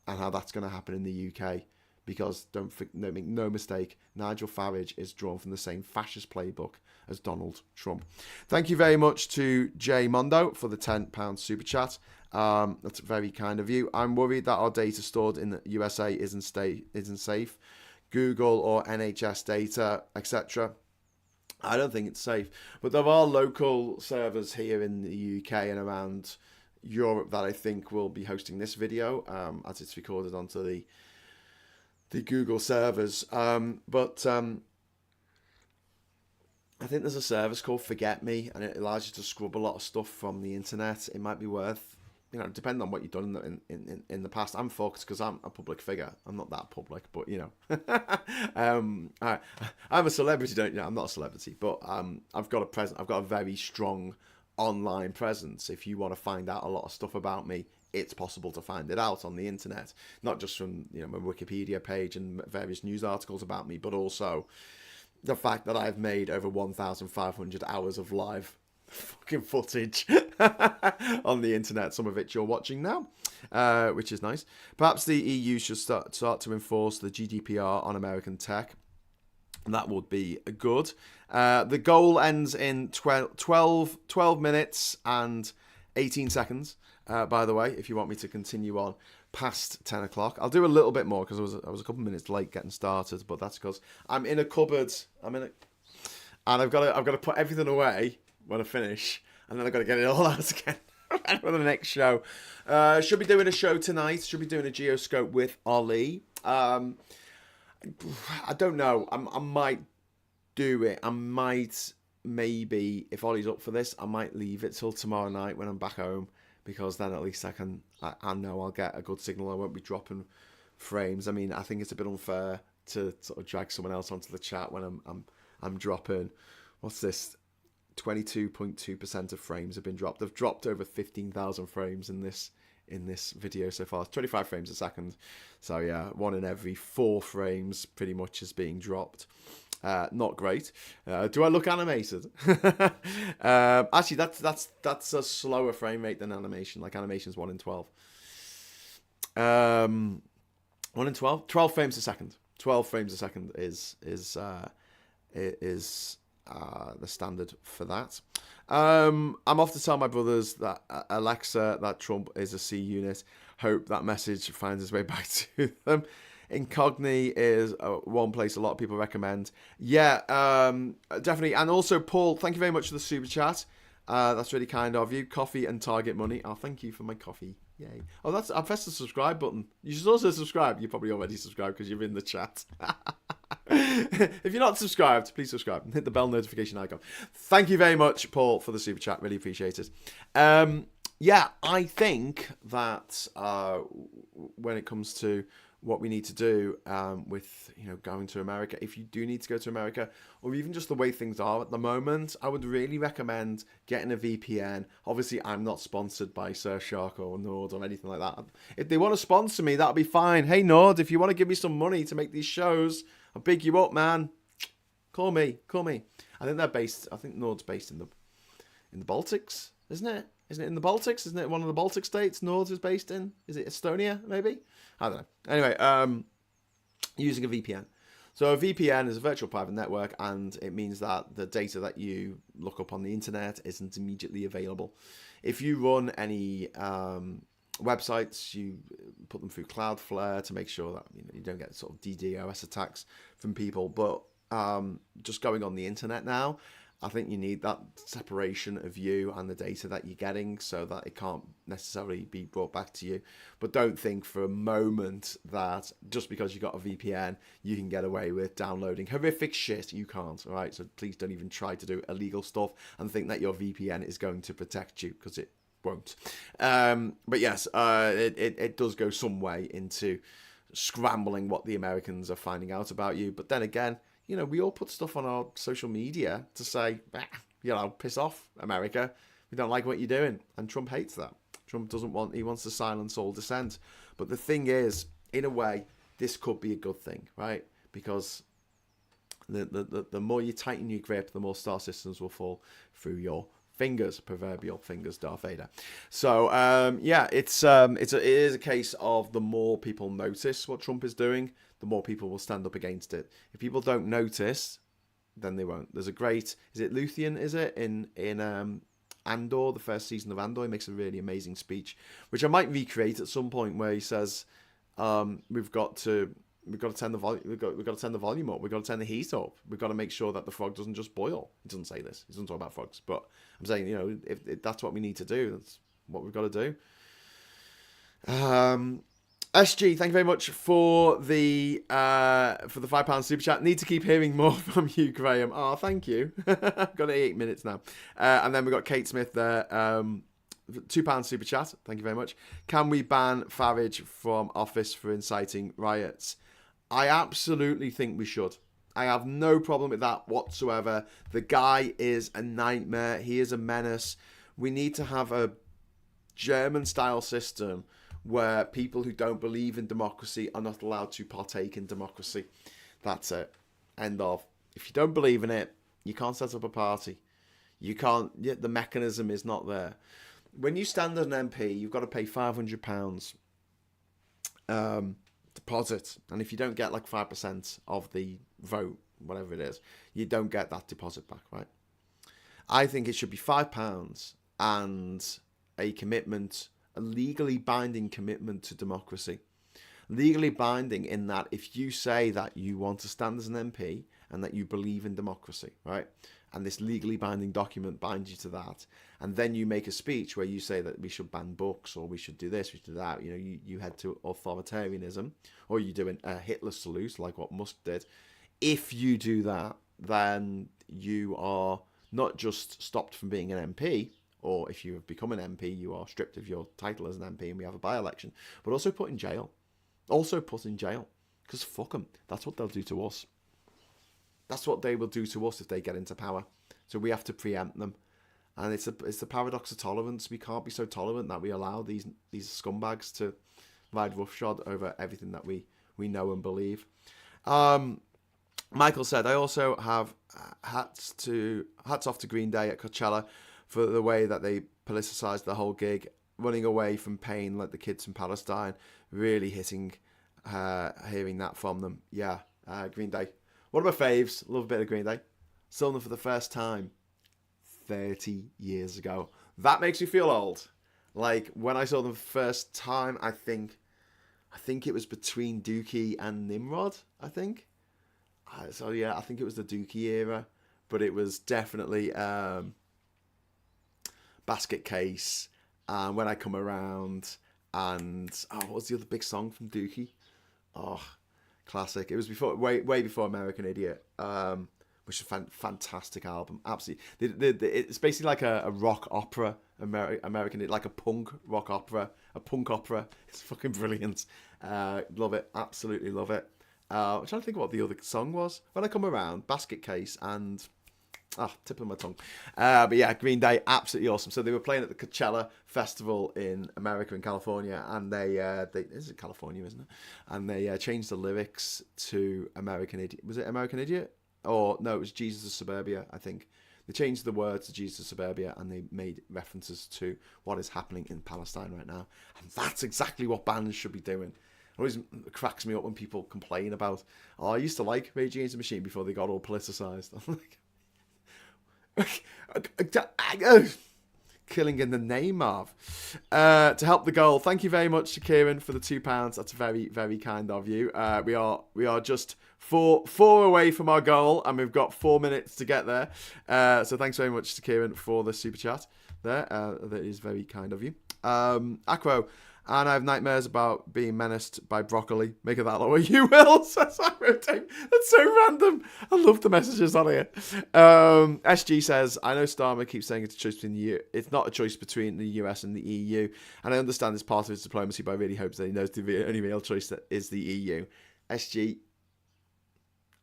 and how that's going to happen in the UK? Because make no mistake, Nigel Farage is drawn from the same fascist playbook as Donald Trump. Thank you very much to Jay Mondo for the £10 super chat. That's very kind of you. I'm worried that our data stored in the USA isn't safe. Google or NHS data, etc. I don't think it's safe. But there are local servers here in the UK and around Europe that I think will be hosting this video as it's recorded onto the Google servers. But I think there's a service called Forget Me, and it allows you to scrub a lot of stuff from the internet. It might be worth, depending on what you've done in the past. I'm fucked because I'm a public figure. I'm not that public, but I'm a celebrity, don't you? I'm not a celebrity, but I've got a very strong online presence. If you want to find out a lot of stuff about me it's possible to find it out on the internet, not just from my Wikipedia page and various news articles about me, but also the fact that I've made over 1,500 hours of live fucking footage on the internet, some of it you're watching now, which is nice. Perhaps the EU should start to enforce the GDPR on American tech. That would be good. The goal ends in 12 minutes and 18 seconds, by the way, if you want me to continue on past 10 o'clock. I'll do a little bit more because I was a couple of minutes late getting started, but that's because I'm in a cupboard. And I've got to put everything away when I finish, and then I've got to get it all out again for the next show. Should be doing a show tonight. Should be doing a Geoscope with Ollie. I don't know. I might do it. I might, maybe, if Ollie's up for this, I might leave it till tomorrow night when I'm back home, because then at least I know I'll get a good signal. I won't be dropping frames. I mean, I think it's a bit unfair to sort of drag someone else onto the chat when I'm dropping. What's this? 22.2% of frames have been dropped. They've dropped over 15,000 frames in this video so far. 25 frames a second. So yeah, 1 in every 4 frames pretty much is being dropped. Not great. Do I look animated? Actually, that's a slower frame rate than animation. Like animation's 1 in 12. 1 in 12? 12 frames a second. 12 frames a second is the standard for that. I'm off to tell my brothers that Alexa, that Trump is a C unit. Hope that message finds its way back to them. Incogni is one place a lot of people recommend. Yeah, definitely. And also, Paul, thank you very much for the super chat. That's really kind of you. Coffee and Target money. Oh, thank you for my coffee. Yay. Oh, I've pressed the subscribe button. You should also subscribe. You're probably already subscribed because you're in the chat. If you're not subscribed, please subscribe and hit the bell notification icon. Thank you very much, Paul, for the super chat. Really appreciate it. Yeah, I think that when it comes to what we need to do with going to America, if you do need to go to America, or even just the way things are at the moment, I would really recommend getting a VPN. Obviously, I'm not sponsored by Surfshark or Nord or anything like that. If they want to sponsor me, that'll be fine. Hey Nord, if you want to give me some money to make these shows, I'll big you up, man. Call me. I think Nord's based in the Baltics, isn't it? Isn't it in the Baltics? Isn't it one of the Baltic states Nord is based in? Is it Estonia, maybe? I don't know. Anyway, using a VPN. So a VPN is a virtual private network, and it means that the data that you look up on the internet isn't immediately available. If you run any websites, you put them through Cloudflare to make sure that you don't get sort of DDoS attacks from people. But just going on the internet now, I think you need that separation of you and the data that you're getting so that it can't necessarily be brought back to you. But don't think for a moment that just because you got a VPN, you can get away with downloading horrific shit. You can't, all right? So please don't even try to do illegal stuff and think that your VPN is going to protect you, because it won't. But yes, it does go some way into scrambling what the Americans are finding out about you. But then again, we all put stuff on our social media to say, piss off, America. We don't like what you're doing. And Trump hates that. Trump he wants to silence all dissent. But the thing is, in a way, this could be a good thing, right? Because the more you tighten your grip, the more star systems will fall through your fingers, proverbial fingers, Darth Vader. So, it is a case of the more people notice what Trump is doing, the more people will stand up against it. If people don't notice, then they won't. There's a great, is it Luthien, is it, in Andor, the first season of Andor? He makes a really amazing speech, which I might recreate at some point, where he says, we've got to turn the volume. We've got to turn the volume up. We've got to turn the heat up. We've got to make sure that the frog doesn't just boil. He doesn't say this. He doesn't talk about frogs. But I'm saying, if that's what we need to do, that's what we've got to do. SG, thank you very much for the £5 super chat. Need to keep hearing more from you, Graham. Oh, thank you. Got 8 minutes now. And then we've got Kate Smith there. £2 super chat. Thank you very much. Can we ban Farage from office for inciting riots? I absolutely think we should. I have no problem with that whatsoever. The guy is a nightmare. He is a menace. We need to have a German-style system where people who don't believe in democracy are not allowed to partake in democracy. That's it. End of. If you don't believe in it, you can't set up a party. You can't. The mechanism is not there. When you stand as an MP, you've got to pay £500 deposit, and if you don't get like 5% of the vote, whatever it is, you don't get that deposit back, right? I think it should be £5 and a commitment, a legally binding commitment to democracy. Legally binding in that if you say that you want to stand as an MP and that you believe in democracy, right? And this legally binding document binds you to that. And then you make a speech where you say that we should ban books or we should do this, we should do that. You know, you head to authoritarianism, or you do a Hitler salute like what Musk did. If you do that, then you are not just stopped from being an MP, or if you have become an MP, you are stripped of your title as an MP and we have a by-election, but also put in jail. Also put in jail. Because fuck them. That's what they'll do to us. That's what they will do to us if they get into power. So we have to preempt them. And it's the paradox of tolerance. We can't be so tolerant that we allow these scumbags to ride roughshod over everything that we know and believe. Michael said, I also have hats off to Green Day at Coachella for the way that they politicised the whole gig, running away from pain like the kids from Palestine, really hitting, hearing that from them. Yeah, Green Day. One of my faves. Love a bit of Green Day. Saw them for the first time 30 years ago. That makes me feel old. Like, when I saw them first time, I think it was between Dookie and Nimrod, I think. So, yeah, I think it was the Dookie era. But it was definitely Basket Case and When I Come Around. And, what was the other big song from Dookie? Oh, classic. It was way before American Idiot, which is a fantastic album. Absolutely. It's basically like a rock opera, American Idiot, like a punk rock opera, a punk opera. It's fucking brilliant. Love it. Absolutely love it. I'm trying to think what the other song was. When I Come Around, Basket Case, and tip of my tongue. But yeah, Green Day, absolutely awesome. So they were playing at the Coachella Festival in America, in California, and they is it California, isn't it? And they changed the lyrics to American Idiot. Was it American Idiot? Or no, it was Jesus of Suburbia, I think. They changed the words to Jesus of Suburbia and they made references to what is happening in Palestine right now. And that's exactly what bands should be doing. It always cracks me up when people complain about, I used to like Rage Against the Machine before they got all politicised. I'm like, killing in the name of. To help the goal, thank you very much to Kieran for the £2. That's very, very kind of you. We are just four away from our goal, and we've got 4 minutes to get there. So thanks very much to Kieran for the super chat there. That is very kind of you. Acro, and I have nightmares about being menaced by broccoli. Make it that lower, you will. That's so random. I love the messages on here. SG says, I know Starmer keeps saying it's a choice between it's not a choice between the US and the EU. And I understand it's part of his diplomacy, but I really hope that he knows the only real choice that is the EU. SG,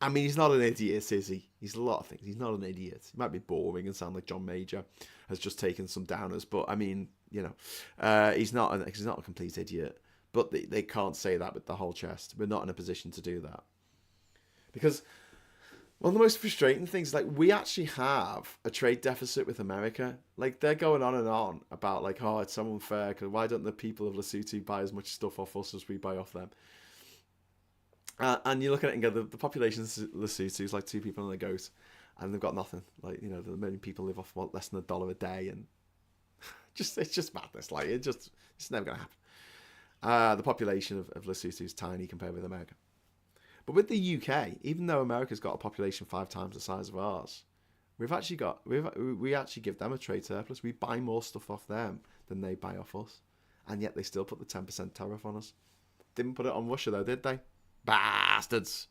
I mean, he's not an idiot, is he? He's a lot of things. He's not an idiot. He might be boring and sound like John Major has just taken some downers, but I mean, you know, he's not a complete idiot. But they can't say that with the whole chest. We're not in a position to do that. Because one of the most frustrating things, like, we actually have a trade deficit with America. Like, they're going on and on about, like, oh, it's so unfair, because why don't the people of Lesotho buy as much stuff off us as we buy off them? And you look at it and go, the population of Lesotho is like 2 people and a goat, and they've got nothing. Like, you know, the many people live off less than $1 a day, and it's just madness. Like, it's never going to happen. The population of Lesotho is tiny compared with America. But with the UK, even though America's got a population 5 times the size of ours, we actually give them a trade surplus. We buy more stuff off them than they buy off us, and yet they still put the 10% tariff on us. Didn't put it on Russia though, did they? Bastards.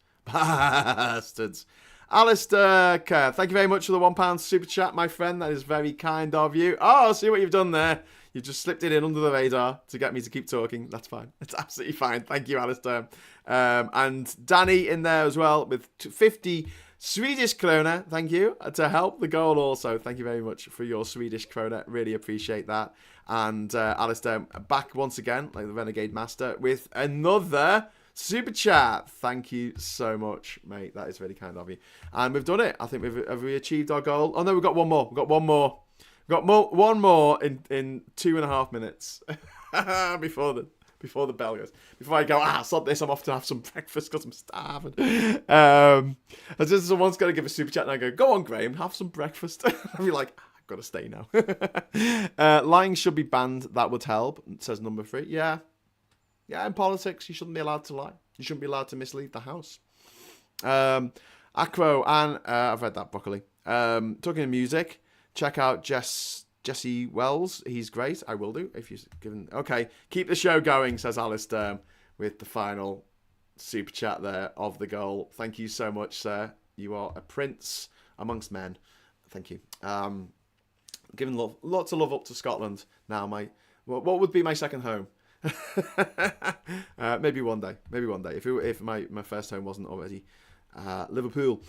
Alistair Kerr, thank you very much for the £1 super chat, my friend. That is very kind of you. Oh, I see what you've done there. You've just slipped it in under the radar to get me to keep talking. That's fine. It's absolutely fine. Thank you, Alistair. And Danny in there as well with 50 Swedish krona, thank you, to help the goal also. Thank you very much for your Swedish krona. Really appreciate that. And Alistair, back once again, like the Renegade Master, with another super chat. Thank you so much, mate. That is really kind of you. And we've done it. I think have we achieved our goal? Oh, no, we've got one more. We've got one more. One more in 2.5 minutes before the bell goes. Before I go, sod this, I'm off to have some breakfast because I'm starving. As just someone's got to give a super chat and I go on, Graham, have some breakfast. I'll be like, I've got to stay now. Lying should be banned. That would help, says number 3. Yeah, in politics, you shouldn't be allowed to lie. You shouldn't be allowed to mislead the House. Acro, and I've read that broccoli. Talking of music, check out Jesse Wells. He's great. I will do if you're given. Okay, keep the show going, says Alistair, with the final super chat there of the goal. Thank you so much, sir. You are a prince amongst men. Thank you. Giving lots of love up to Scotland now. What would be my second home? Maybe one day. If my first home wasn't already Liverpool.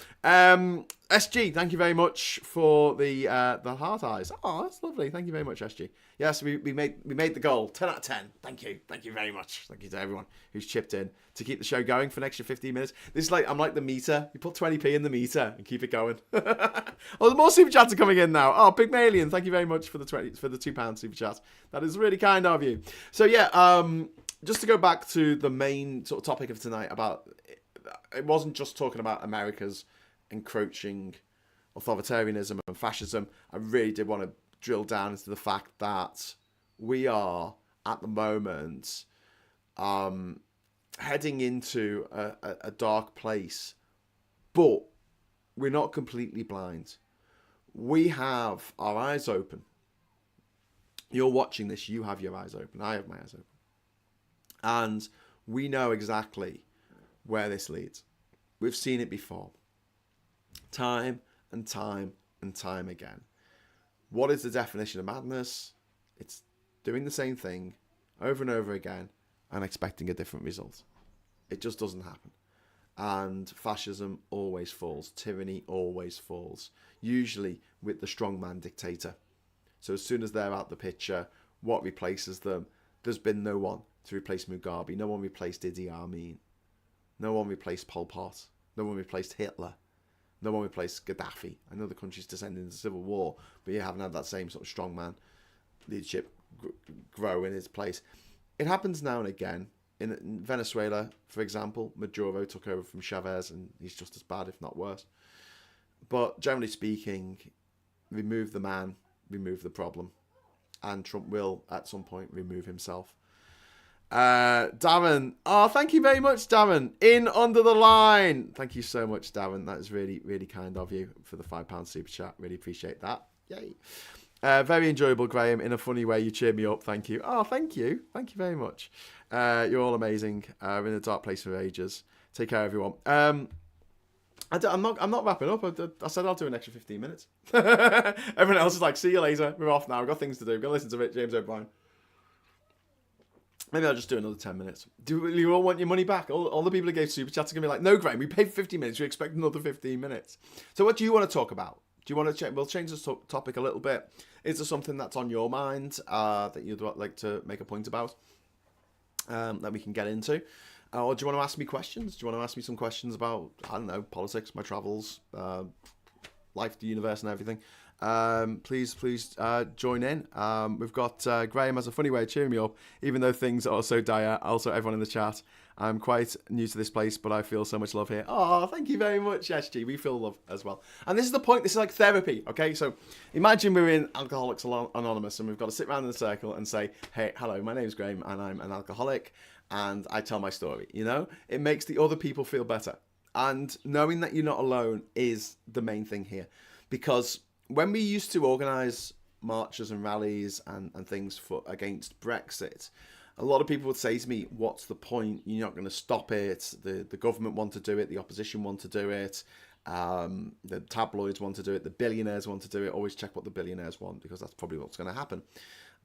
SG, thank you very much for the heart eyes. Oh, that's lovely. Thank you very much, SG. Yes, we made the goal. 10 out of 10. Thank you very much. Thank you to everyone who's chipped in to keep the show going for an extra 15 minutes. This is I'm like the meter. You put 20p in the meter and keep it going. Oh, there's more super chats are coming in now. Oh, Pygmalion, thank you very much for the £2 super chat. That is really kind of you. So yeah, just to go back to the main sort of topic of tonight about. It wasn't just talking about America's encroaching authoritarianism and fascism. I really did want to drill down into the fact that we are, at the moment, heading into a dark place. But we're not completely blind. We have our eyes open. You're watching this, you have your eyes open. I have my eyes open. And we know exactly where this leads. We've seen it before. Time and time and time again. What is the definition of madness? It's doing the same thing over and over again and expecting a different result. It just doesn't happen. And fascism always falls. Tyranny always falls. Usually with the strongman dictator. So as soon as they're out the picture, what replaces them? There's been no one to replace Mugabe. No one replaced Idi Amin. No one replaced Pol Pot. No one replaced Hitler. No one replaced Gaddafi. I know the country's descending into civil war, but you haven't had that same sort of strongman leadership grow in its place. It happens now and again. In Venezuela, for example, Maduro took over from Chavez, and he's just as bad, if not worse. But generally speaking, remove the man, remove the problem. And Trump will, at some point, remove himself. Darren, thank you very much, Darren. In under the line. Thank you so much, Darren. That is really, really kind of you for the £5 super chat. Really appreciate that. Yay. Very enjoyable, Graham. In a funny way, you cheer me up. Thank you. Oh, thank you. Thank you very much. You're all amazing. We're in a dark place for ages. Take care, everyone. I'm not wrapping up. I said I'll do an extra 15 minutes. Everyone else is like, see you later. We're off now. We've got things to do. Go listen to it, James O'Brien. Maybe I'll just do another 10 minutes. Do you all want your money back? All the people who gave super chats are going to be like, no, Graham, we paid for 15 minutes. We expect another 15 minutes. So what do you want to talk about? Do you want to check? We'll change this topic a little bit. Is there something that's on your mind that you'd like to make a point about that we can get into? Or do you want to ask me questions? Do you want to ask me some questions about, I don't know, politics, my travels, life, the universe and everything? Please join in. We've got Graham has a funny way of cheering me up, even though things are so dire. Also, everyone in the chat, I'm quite new to this place, but I feel so much love here. Oh, thank you very much, SG. We feel love as well. And this is the point. This is like therapy, okay? So imagine we're in Alcoholics Anonymous and we've got to sit around in a circle and say, hey, hello, my name's Graham and I'm an alcoholic and I tell my story, you know? It makes the other people feel better. And knowing that you're not alone is the main thing here. Because when we used to organise marches and rallies and things against Brexit, a lot of people would say to me, what's the point? You're not going to stop it. The government want to do it. The opposition want to do it. The tabloids want to do it. The billionaires want to do it. Always check what the billionaires want because that's probably what's going to happen.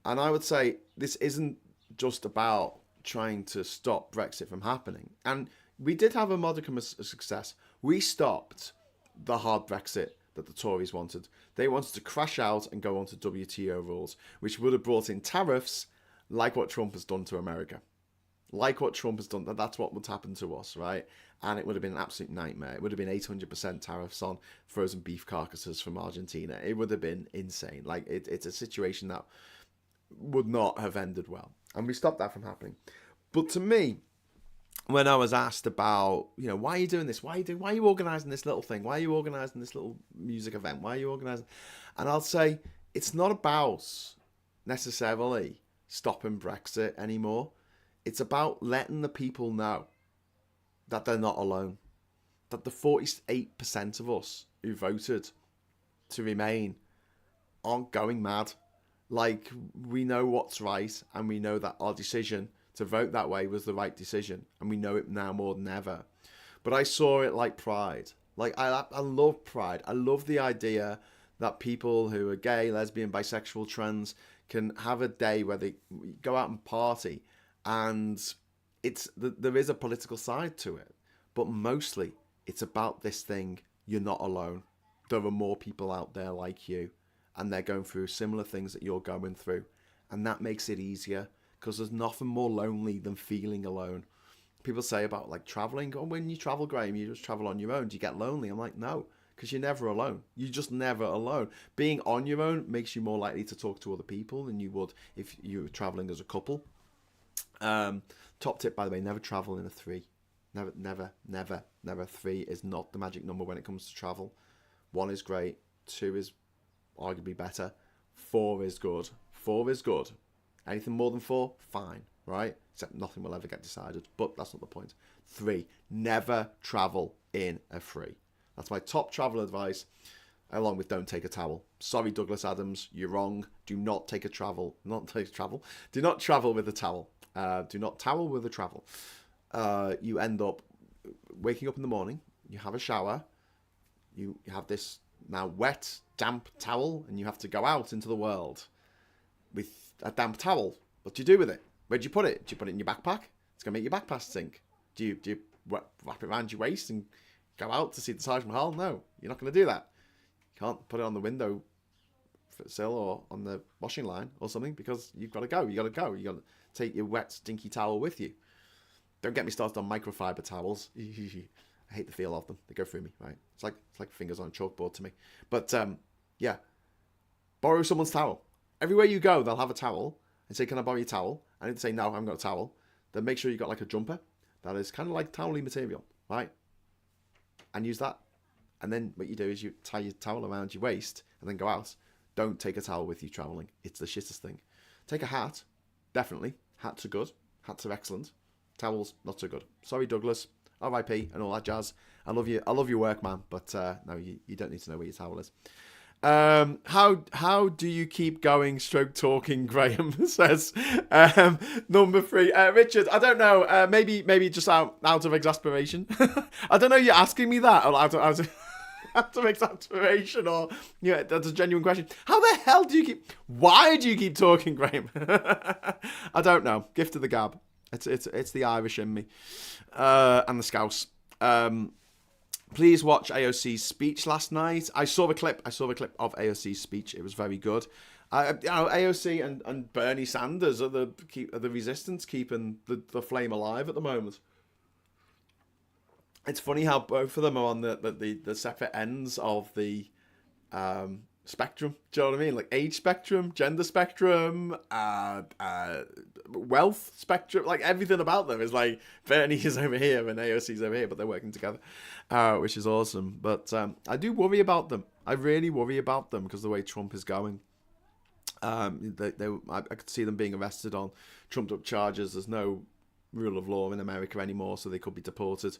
And I would say this isn't just about trying to stop Brexit from happening. And we did have a modicum of success. We stopped the hard Brexit that the Tories wanted. They wanted to crash out and go on to WTO rules, which would have brought in tariffs like what Trump has done to America. Like what Trump has done, that's what would happen to us, right? And it would have been an absolute nightmare. It would have been 800% tariffs on frozen beef carcasses from Argentina. It would have been insane. Like, it's a situation that would not have ended well. And we stopped that from happening. But to me, when I was asked about, why are you doing this? Why are you organising this little thing? Why are you organising this little music event? Why are you organising? And I'll say, it's not about necessarily stopping Brexit anymore. It's about letting the people know that they're not alone. That the 48% of us who voted to remain aren't going mad. Like, we know what's right, and we know that our decision to vote that way was the right decision, and we know it now more than ever. But I saw it like pride. Like, I love pride. I love the idea that people who are gay, lesbian, bisexual, trans can have a day where they go out and party, and there is a political side to it. But mostly, it's about this thing, you're not alone. There are more people out there like you, and they're going through similar things that you're going through. And that makes it easier, because there's nothing more lonely than feeling alone. People say about, like, traveling, when you travel, Graham, you just travel on your own. Do you get lonely? I'm like, no, because you're never alone. You're just never alone. Being on your own makes you more likely to talk to other people than you would if you were traveling as a couple. Top tip, by the way, never travel in a three. Never. Three is not the magic number when it comes to travel. 1 is great. 2 is arguably better. 4 is good. 4 is good. Anything more than 4, fine, right? Except nothing will ever get decided, but that's not the point. 3, never travel in a free. That's my top travel advice, along with don't take a towel. Sorry, Douglas Adams, you're wrong. Do not take a travel. Do not travel with a towel. Do not towel with a travel. You end up waking up in the morning, you have a shower, you have this now wet, damp towel, and you have to go out into the world with a damp towel. What do you do with it? Where do you put it? Do you put it in your backpack? It's going to make your backpack stink. Do you wrap it around your waist and go out to see the Taj Mahal? No, you're not going to do that. You can't put it on the window sill or on the washing line or something, because you've got to go. You got to take your wet, stinky towel with you. Don't get me started on microfiber towels. I hate the feel of them. They go through me, right? It's like fingers on a chalkboard to me. But yeah, borrow someone's towel. Everywhere you go, they'll have a towel and say, "Can I borrow your towel?" And if they say, "No, I haven't got a towel," then make sure you got like a jumper that is kind of like towel-y material, right? And use that. And then what you do is you tie your towel around your waist and then go out. Don't take a towel with you traveling. It's the shittest thing. Take a hat, definitely. Hats are good. Hats are excellent. Towels, not so good. Sorry, Douglas. R.I.P. and all that jazz. I love you. I love your work, man. But no, you don't need to know where your towel is. How do you keep going? Stroke talking. Graham says. Number 3, Richard. I don't know. Maybe just out of exasperation. I don't know. You're asking me that, or out of exasperation, or that's a genuine question. How the hell do you keep? Why do you keep talking, Graham? I don't know. Gift of the gab. It's the Irish in me, and the Scouse. Please watch AOC's speech last night. I saw the clip of AOC's speech. It was very good. AOC and Bernie Sanders are the resistance keeping the flame alive at the moment. It's funny how both of them are on the separate ends of the spectrum. Do you know what I mean? Like age spectrum, gender spectrum, wealth spectrum. Like everything about them is like Bernie is over here and AOC's over here, but they're working together, which is awesome. But I do worry about them. I really worry about them because the way Trump is going. I could see them being arrested on trumped up charges. There's no rule of law in America anymore, so they could be deported.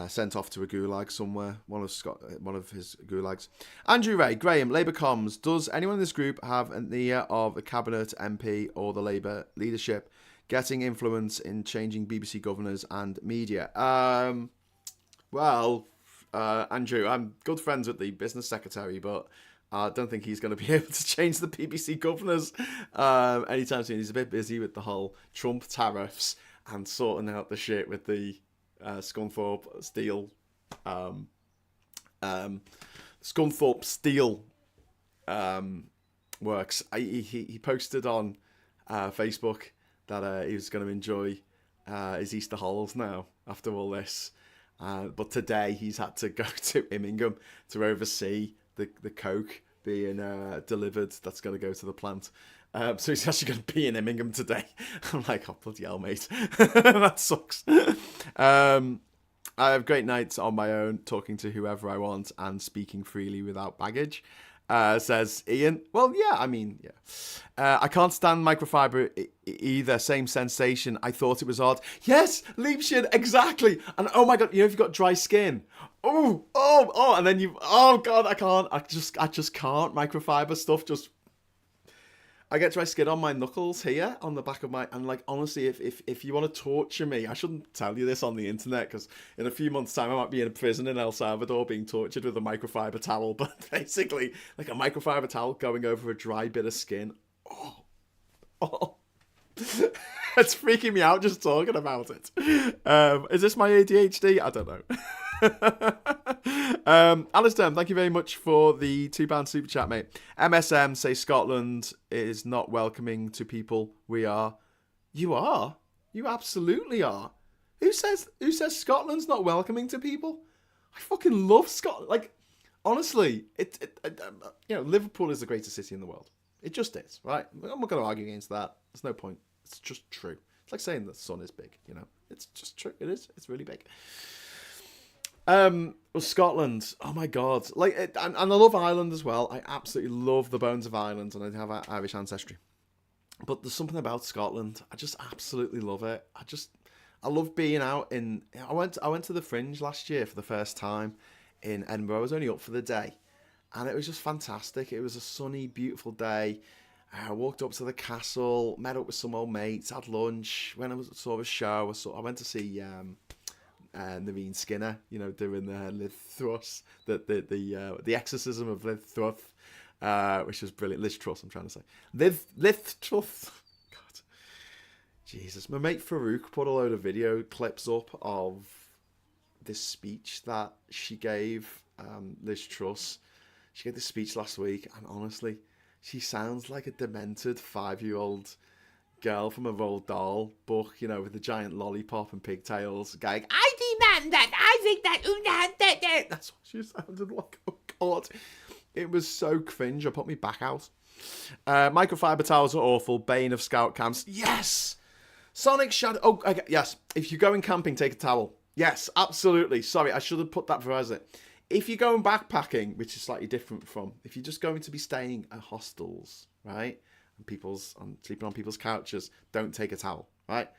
Sent off to a gulag somewhere, one of his gulags. Andrew Ray, Graham, Labour Comms. Does anyone in this group have an ear of a cabinet MP or the Labour leadership getting influence in changing BBC governors and media? Andrew, I'm good friends with the business secretary, but I don't think he's going to be able to change the BBC governors anytime soon. He's a bit busy with the whole Trump tariffs and sorting out the shit with the Scunthorpe Steel Scunthorpe Steel works. He posted on Facebook that he was going to enjoy his Easter holes now after all this. But today he's had to go to Immingham to oversee the coke being delivered. That's going to go to the plant. So he's actually going to be in Immingham today. I'm like, oh, bloody hell, mate. That sucks. I have great nights on my own, talking to whoever I want and speaking freely without baggage, says Ian. Well, yeah, I mean, yeah. I can't stand microfiber either. Same sensation. I thought it was odd. Yes, Liebchen, exactly. And oh my God, you know, if you've got dry skin. Oh, and then oh God, I can't. I just can't. Microfiber stuff just... I get dry skin on my knuckles here, on the back of my... And, like, honestly, if you want to torture me... I shouldn't tell you this on the internet, because in a few months' time, I might be in a prison in El Salvador being tortured with a microfiber towel. But basically, like a microfiber towel going over a dry bit of skin. Oh. It's freaking me out just talking about it. Is this my ADHD? I don't know. Alistair, thank you very much for the £2 super chat, mate. MSM say Scotland is not welcoming to people. We are. You are. You absolutely are. Who says Scotland's not welcoming to people? I fucking love Scotland. Like, honestly, Liverpool is the greatest city in the world. It just is, right? I'm not going to argue against that. There's no point. It's just true. It's like saying the sun is big, you know? It's just true. It is. It's really big. Well, Scotland, oh my God. Like, and I love Ireland as well. I absolutely love the bones of Ireland, and I have Irish ancestry. But there's something about Scotland. I just absolutely love it. I love being out in... I went to the Fringe last year for the first time in Edinburgh. I was only up for the day, and it was just fantastic. It was a sunny, beautiful day. I walked up to the castle, met up with some old mates, had lunch, went and saw a show. I went to see... Naveen Skinner, you know, doing Liv Truss, the exorcism of Liv Truss, which was brilliant. Liz Truss, I'm trying to say. Liv Truss. God. Jesus. My mate Farouk put a load of video clips up of this speech that she gave, Liz Truss. She gave this speech last week, and honestly, she sounds like a demented 5-year-old girl from a Roald Dahl book, you know, with the giant lollipop and pigtails, going, I demand that, I think that, that's what she sounded like. Oh God, it was so cringe. I put me back out. Microfiber towels are awful. Bane of scout camps. Yes. Sonic Shadow. Oh, okay. Yes. If you're going camping, take a towel. Yes, absolutely. Sorry, I should have put that for us. If you're going backpacking, which is slightly different from, if you're just going to be staying at hostels, right? Sleeping on people's couches, don't take a towel, right?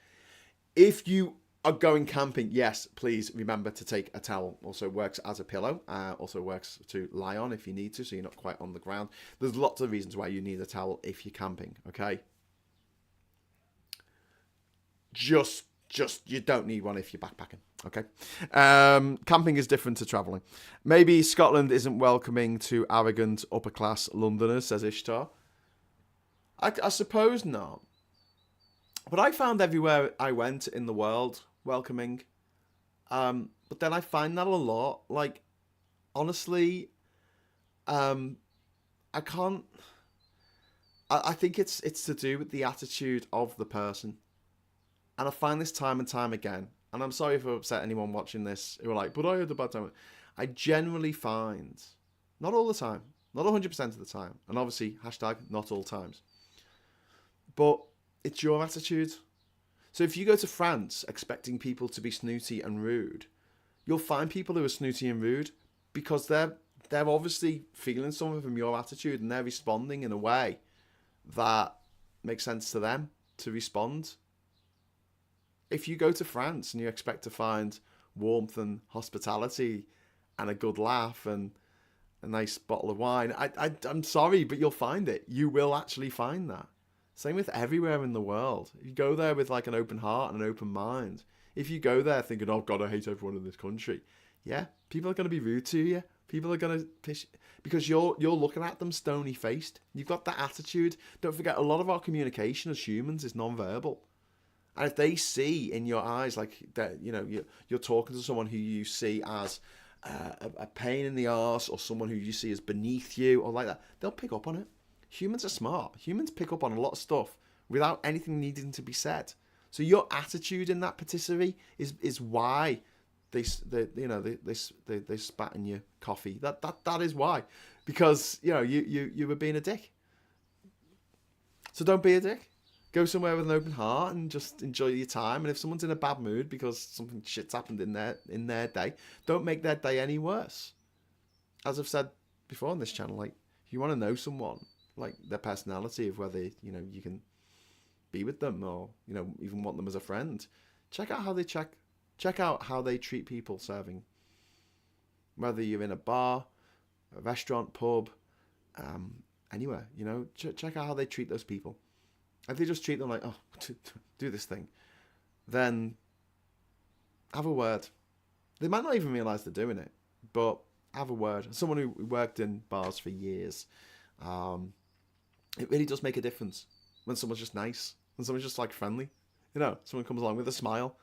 If you are going camping, yes, please remember to take a towel. Also works as a pillow, also works to lie on if you need to, so you're not quite on the ground. There's lots of reasons why you need a towel if you're camping, okay? Just you don't need one if you're backpacking, okay? Camping is different to travelling. Maybe Scotland isn't welcoming to arrogant upper-class Londoners, says Ishtar. I suppose not. But I found everywhere I went in the world welcoming. But then I find that a lot. Like, honestly, I can't... I think it's to do with the attitude of the person. And I find this time and time again. And I'm sorry if I upset anyone watching this who are like, but I had a bad time. I generally find, not all the time, not 100% of the time, and obviously, hashtag not all times, but it's your attitude. So if you go to France expecting people to be snooty and rude, you'll find people who are snooty and rude because they're obviously feeling something from your attitude and they're responding in a way that makes sense to them to respond. If you go to France and you expect to find warmth and hospitality and a good laugh and a nice bottle of wine, I'm sorry, but you'll find it. You will actually find that. Same with everywhere in the world. If you go there with like an open heart and an open mind, if you go there thinking, oh God, I hate everyone in this country, yeah, people are going to be rude to you. People are going to piss because you're looking at them stony faced. You've got that attitude. Don't forget, a lot of our communication as humans is non-verbal. And if they see in your eyes like that, you know, you're talking to someone who you see as a pain in the arse or someone who you see as beneath you or like that, they'll pick up on it. Humans are smart. Humans pick up on a lot of stuff without anything needing to be said. So your attitude in that patisserie is why they spat in your coffee. That is why, because you were being a dick. So don't be a dick. Go somewhere with an open heart and just enjoy your time. And if someone's in a bad mood because something shit's happened in their day, don't make their day any worse. As I've said before on this channel, like, if you want to know someone, like their personality, of whether you can be with them or even want them as a friend, check out how they treat people serving. Whether you're in a bar, a restaurant, pub, anywhere, check out how they treat those people. If they just treat them like, oh, do this thing, then have a word. They might not even realise they're doing it, but have a word. Someone who worked in bars for years, it really does make a difference when someone's just nice, when someone's just like friendly. Someone comes along with a smile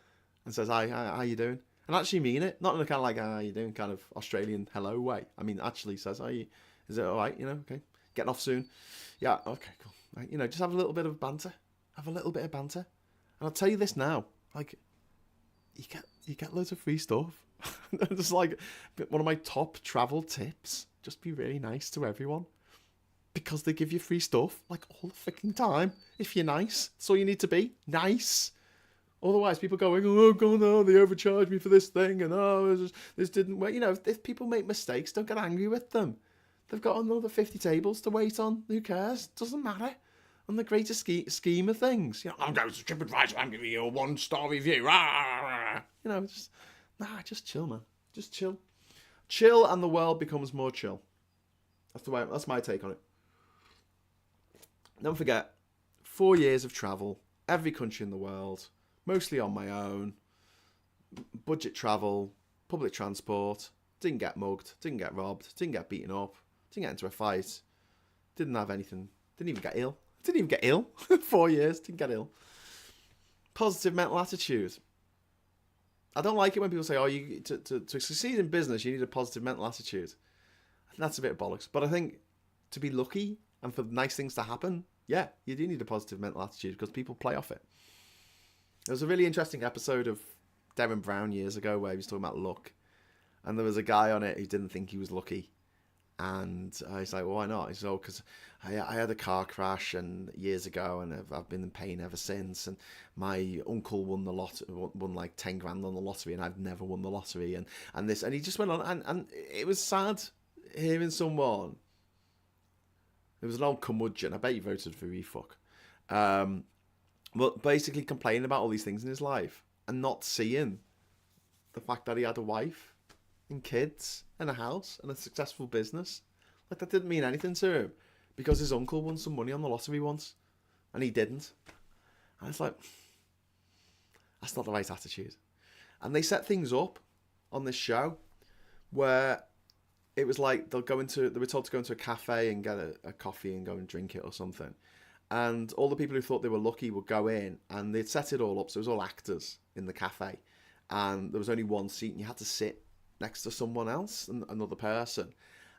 and says, hi, how you doing? And actually mean it, not in a kind of like, how you doing, kind of Australian hello way. I mean, actually says, is it all right? Okay, getting off soon. Yeah, okay, cool. Right, just have a little bit of banter. Have a little bit of banter. And I'll tell you this now, like, you get loads of free stuff. Just like one of my top travel tips, just be really nice to everyone. Because they give you free stuff, like, all the freaking time. If you're nice, that's all you need to be. Nice. Otherwise, people going, oh, God, no, they overcharged me for this thing, and this didn't work. If people make mistakes, don't get angry with them. They've got another 50 tables to wait on. Who cares? Doesn't matter. On the greater scheme of things. I'm going to TripAdvisor, I'm giving you a 1-star review. Just chill, man. Just chill. Chill and the world becomes more chill. That's my take on it. Don't forget, 4 years of travel, every country in the world, mostly on my own, budget travel, public transport, didn't get mugged, didn't get robbed, didn't get beaten up, didn't get into a fight, didn't have anything, didn't even get ill. 4 years, didn't get ill. Positive mental attitude. I don't like it when people say, to succeed in business, you need a positive mental attitude. I think that's a bit of bollocks. But I think to be lucky and for nice things to happen, yeah, you do need a positive mental attitude because people play off it. There was a really interesting episode of Derren Brown years ago where he was talking about luck. And there was a guy on it who didn't think he was lucky. And he's like, well, why not? He's like, because I had a car crash years ago and I've been in pain ever since. And my uncle won like 10 grand on the lottery and I've never won the lottery. And he just went on. And it was sad hearing someone. It was an old curmudgeon. I bet he voted for refuck. But basically complaining about all these things in his life and not seeing the fact that he had a wife and kids and a house and a successful business. Like, that didn't mean anything to him because his uncle won some money on the lottery once and he didn't. And it's like, that's not the right attitude. And they set things up on this show where it was like they were told to go into a cafe and get a coffee and go and drink it or something. And all the people who thought they were lucky would go in and they'd set it all up. So it was all actors in the cafe. And there was only one seat and you had to sit next to someone else, another person.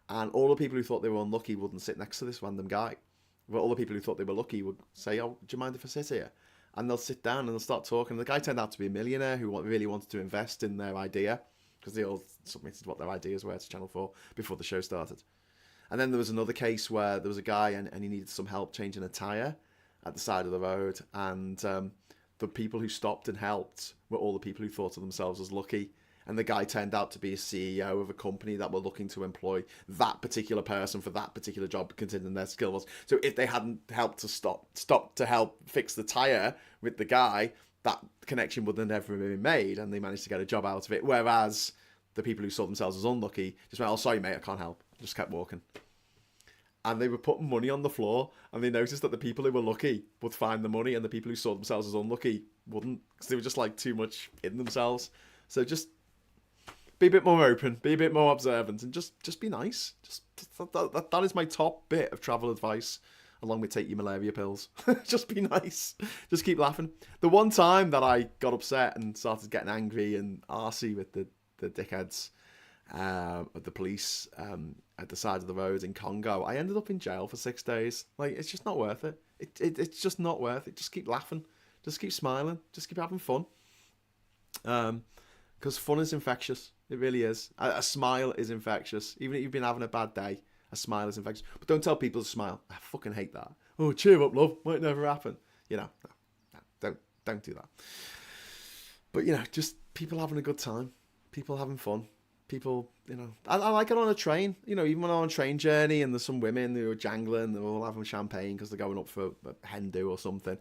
And all the people who thought they were unlucky wouldn't sit next to this random guy. But all the people who thought they were lucky would say, oh, do you mind if I sit here? And they'll sit down and they'll start talking. The guy turned out to be a millionaire who really wanted to invest in their idea because they all submitted what their ideas were to Channel 4 before the show started. And then there was another case where there was a guy and he needed some help changing a tyre at the side of the road. And the people who stopped and helped were all the people who thought of themselves as lucky. And the guy turned out to be a CEO of a company that were looking to employ that particular person for that particular job, considering their skills. So if they hadn't helped to stop to help fix the tyre with the guy, that connection would have never been made, and they managed to get a job out of it. Whereas the people who saw themselves as unlucky just went, oh, sorry, mate, I can't help. Just kept walking. And they were putting money on the floor, and they noticed that the people who were lucky would find the money, and the people who saw themselves as unlucky wouldn't, because they were just like too much in themselves. So just be a bit more open, be a bit more observant, and just be nice. That is my top bit of travel advice, along with take your malaria pills. Just be nice. Just keep laughing. The one time that I got upset and started getting angry and arsey with the dickheads, of the police at the side of the road in Congo. I ended up in jail for 6 days. Like, it's just not worth it. It's just not worth it. Just keep laughing. Just keep smiling. Just keep having fun. Because fun is infectious. It really is. A smile is infectious. Even if you've been having a bad day, a smile is infectious. But don't tell people to smile. I fucking hate that. Oh, cheer up, love. Might never happen. No, don't do that. But, just people having a good time. People having fun. People, I like it on a train. Even when I'm on a train journey and there's some women who are jangling, they're all having champagne because they're going up for a hen do or something.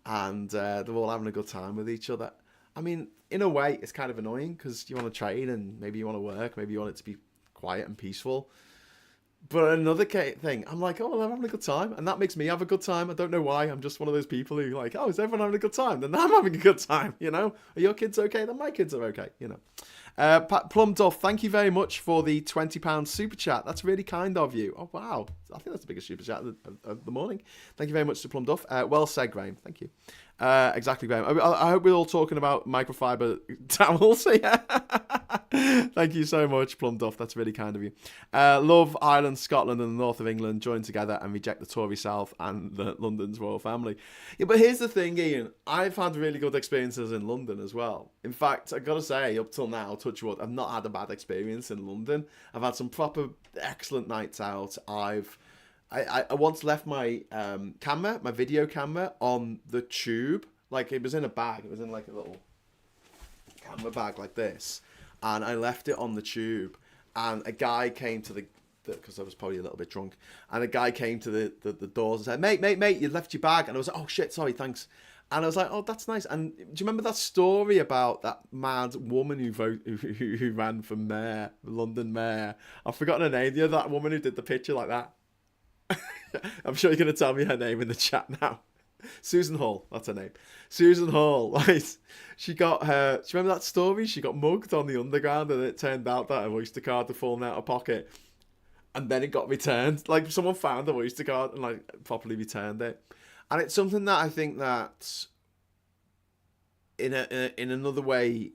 And they're all having a good time with each other. I mean, in a way, it's kind of annoying because you're on a train and maybe you want to work, maybe you want it to be quiet and peaceful. But another thing, I'm like, oh, well, I'm having a good time. And that makes me have a good time. I don't know why. I'm just one of those people who like, oh, is everyone having a good time? Then I'm having a good time, Are your kids okay? Then my kids are okay, Plum Duff, thank you very much for the £20 super chat. That's really kind of you. Oh, wow. I think that's the biggest super chat of the morning. Thank you very much to Plum Duff. Well said, Graham. Thank you. Exactly, Graham. I hope we're all talking about microfiber towels. Yeah. Thank you so much, Plum Duff. That's really kind of you. Love Ireland, Scotland, and the north of England join together and reject the Tory South and London's royal family. Yeah, but here's the thing, Ian. I've had really good experiences in London as well. In fact, I gotta say, up till now, touch wood, I've not had a bad experience in London. I've had some proper excellent nights out. I once left my camera, my video camera, on the tube. Like, it was in a bag. It was in like a little camera bag like this. And I left it on the tube. And a guy came to because I was probably a little bit drunk. And a guy came to the doors and said, mate, you left your bag. And I was like, oh, shit, sorry, thanks. And I was like, oh, that's nice. And do you remember that story about that mad woman who ran for mayor, London mayor? I've forgotten her name. That woman who did the picture like that. I'm sure you're going to tell me her name in the chat now. Susan Hall, that's her name. Susan Hall, right? She got her. Do you remember that story? She got mugged on the underground, and it turned out that her Oyster card had fallen out of pocket, and then it got returned. Like, someone found the Oyster card and like properly returned it. And it's something that I think that in another way,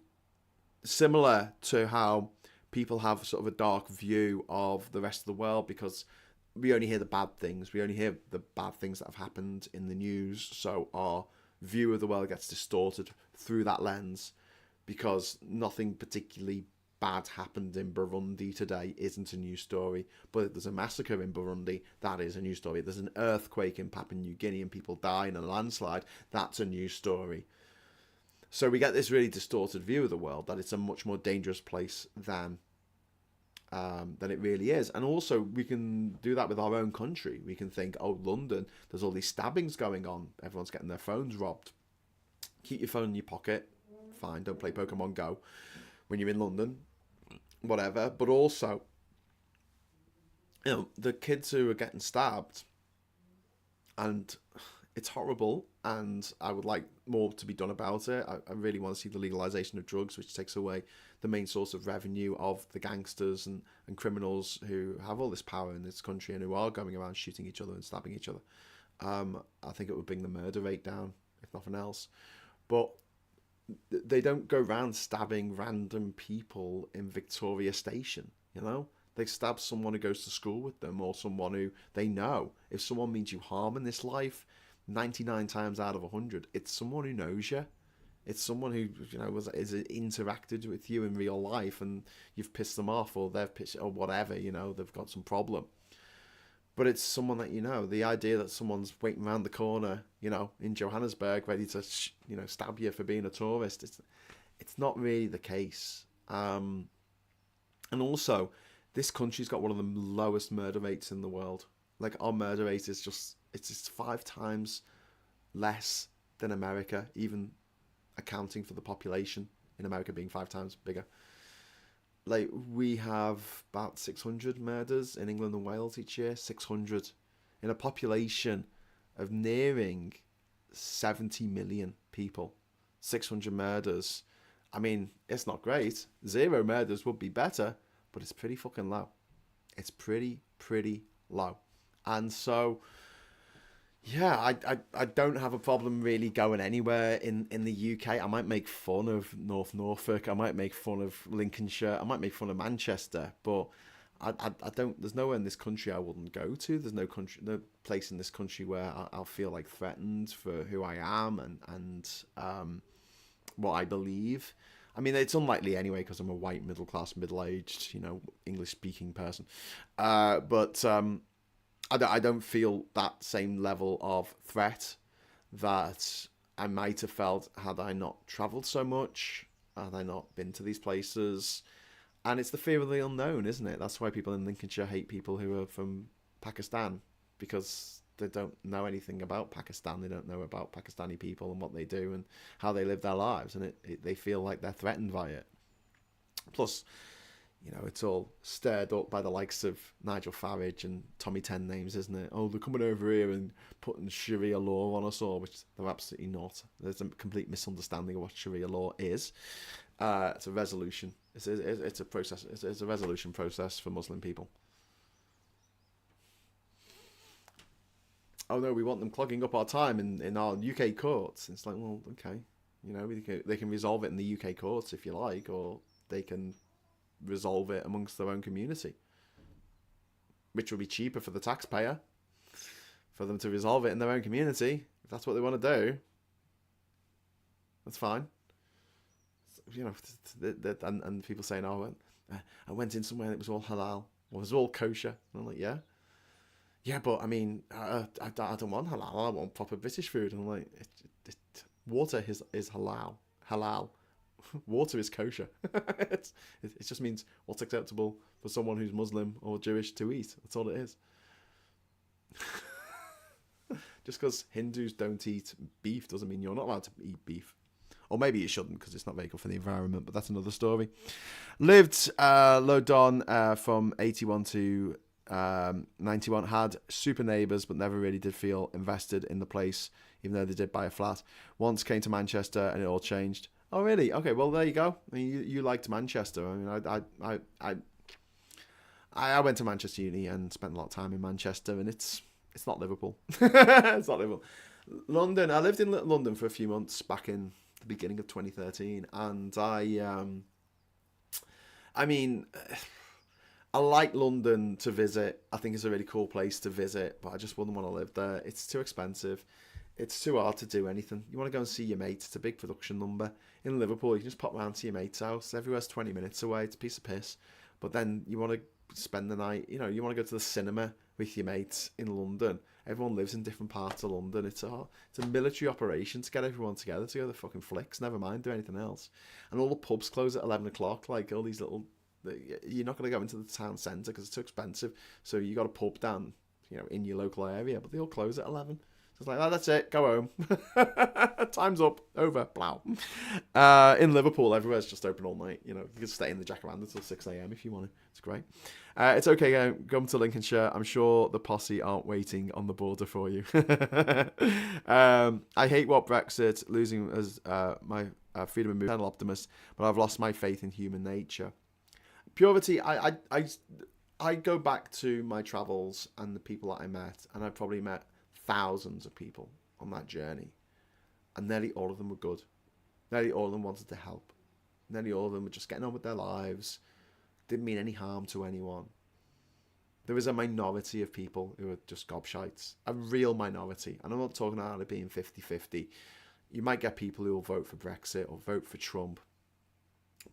similar to how people have sort of a dark view of the rest of the world, because we only hear the bad things. We only hear the bad things that have happened in the news. So our view of the world gets distorted through that lens, because nothing particularly bad happened in Burundi today isn't a news story. But there's a massacre in Burundi, that is a news story. There's an earthquake in Papua New Guinea and people die in a landslide, that's a news story. So we get this really distorted view of the world, that it's a much more dangerous place than it really is. And also, we can do that with our own country. We can think, oh, London, there's all these stabbings going on. Everyone's getting their phones robbed. Keep your phone in your pocket. Fine, don't play Pokemon Go when you're in London. Whatever. But also, the kids who are getting stabbed, and it's horrible, and I would like more to be done about it. I really want to see the legalization of drugs, which takes away the main source of revenue of the gangsters and criminals who have all this power in this country and who are going around shooting each other and stabbing each other. I think it would bring the murder rate down, if nothing else. But they don't go around stabbing random people in Victoria Station, They stab someone who goes to school with them, or someone who they know. If someone means you harm in this life, 99 times out of 100, it's someone who knows you. It's someone who is interacted with you in real life, and you've pissed them off, or they've pissed, or whatever. They've got some problem. But it's someone that the idea that someone's waiting around the corner, in Johannesburg, ready to stab you for being a tourist. It's not really the case. And also, this country's got one of the lowest murder rates in the world. Like, our murder rate is just 5 times less than America, even accounting for the population in America being 5 times bigger. Like, we have about 600 murders in England and Wales each year. 600 in a population of nearing 70 million people. 600 murders. I mean, it's not great. 0 murders would be better, but it's pretty fucking low. It's pretty low. And so, Yeah, I don't have a problem really going anywhere in the UK. I might make fun of North Norfolk. I might make fun of Lincolnshire. I might make fun of Manchester. But I don't. There's nowhere in this country I wouldn't go to. There's no place in this country where I'll feel like threatened for who I am and what I believe. I mean, it's unlikely anyway because I'm a white, middle class, middle aged, English speaking person. But I don't feel that same level of threat that I might have felt had I not travelled so much, had I not been to these places. And it's the fear of the unknown, isn't it? That's why people in Lincolnshire hate people who are from Pakistan, because they don't know anything about Pakistan. They don't know about Pakistani people and what they do and how they live their lives. And they feel like they're threatened by it. Plus, it's all stirred up by the likes of Nigel Farage and Tommy Ten Names, isn't it? Oh, they're coming over here and putting Sharia law on us all, which they're absolutely not. There's a complete misunderstanding of what Sharia law is. It's a resolution. It's a process. It's a resolution process for Muslim people. Oh no, we want them clogging up our time in our UK courts. It's like, well, okay, they can resolve it in the UK courts if you like, or they can resolve it amongst their own community, which will be cheaper for the taxpayer for them to resolve it in their own community. If that's what they want to do, that's fine. And people saying, oh, I went in somewhere and it was all halal, or it was all kosher. And I'm like, yeah, but I mean, I don't want halal. I want proper British food. And I'm like, water is halal. Water is kosher. It just means what's acceptable for someone who's Muslim or Jewish to eat. That's all it is. Just because Hindus don't eat beef doesn't mean you're not allowed to eat beef. Or maybe you shouldn't because it's not very good for the environment, but that's another story. Lived Lodon from 81 to 91. Had super neighbours, but never really did feel invested in the place, even though they did buy a flat. Once came to Manchester and it all changed. Oh, really? Okay, well, there you go. I mean, you liked Manchester. I mean, I went to Manchester Uni and spent a lot of time in Manchester, and it's not Liverpool. It's not Liverpool. London. I lived in London for a few months back in the beginning of 2013, and I mean, I like London to visit. I think it's a really cool place to visit, but I just wouldn't want to live there. It's too expensive. It's too hard to do anything. You want to go and see your mates. It's a big production number. In Liverpool, you can just pop round to your mate's house. Everywhere's 20 minutes away. It's a piece of piss. But then you want to spend the night, you want to go to the cinema with your mates in London. Everyone lives in different parts of London. It's a military operation to get everyone together to go to the fucking flicks. Never mind do anything else. And all the pubs close at 11 o'clock. Like all these little... You're not going to go into the town centre because it's too expensive. So you got a pub down, in your local area. But they all close at 11. It's like, oh, that's it, go home. Time's up, over, blow. In Liverpool, everywhere's just open all night. You can stay in the Jacaranda until 6 a.m. if you want to. It's great. It's okay, come to Lincolnshire. I'm sure the posse aren't waiting on the border for you. I hate what Brexit, losing as my freedom of movement, eternal optimist, but I've lost my faith in human nature. Purity, I go back to my travels and the people that I met, and I probably met thousands of people on that journey, and nearly all of them were good. Nearly all of them wanted to help. Nearly all of them were just getting on with their lives, didn't mean any harm to anyone. There was a minority of people who were just gobshites, a real minority, and I'm not talking about it being 50-50. You might get people who will vote for Brexit or vote for Trump,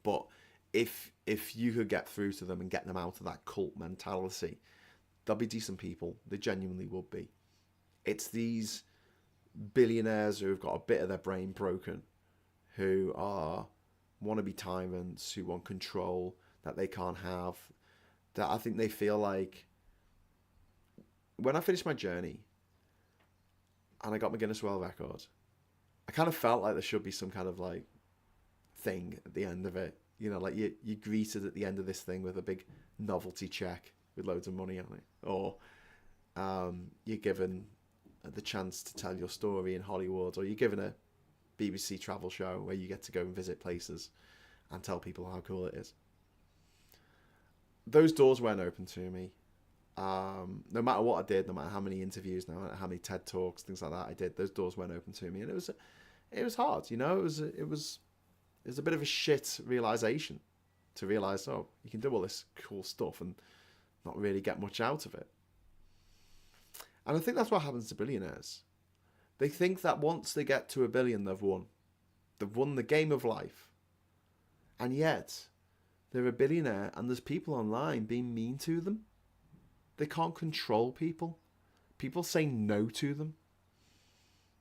but if you could get through to them and get them out of that cult mentality, they'll be decent people. They genuinely would be. It's these billionaires who have got a bit of their brain broken, who want to be tyrants, who want control that they can't have, that I think they feel like, when I finished my journey and I got my Guinness World Record, I kind of felt like there should be some kind of like thing at the end of it. Like you're greeted at the end of this thing with a big novelty check with loads of money on it, or you're given the chance to tell your story in Hollywood, or you're given a BBC travel show where you get to go and visit places and tell people how cool it is. Those doors weren't open to me. No matter what I did, no matter how many interviews, no matter how many TED Talks, things like that I did, those doors weren't open to me. And it was hard, you know, it was a bit of a shit realization to realize, oh, you can do all this cool stuff and not really get much out of it. And I think that's what happens to billionaires. They think that once they get to $1 billion, they've won. They've won the game of life. And yet, they're a billionaire and there's people online being mean to them. They can't control people. People say no to them.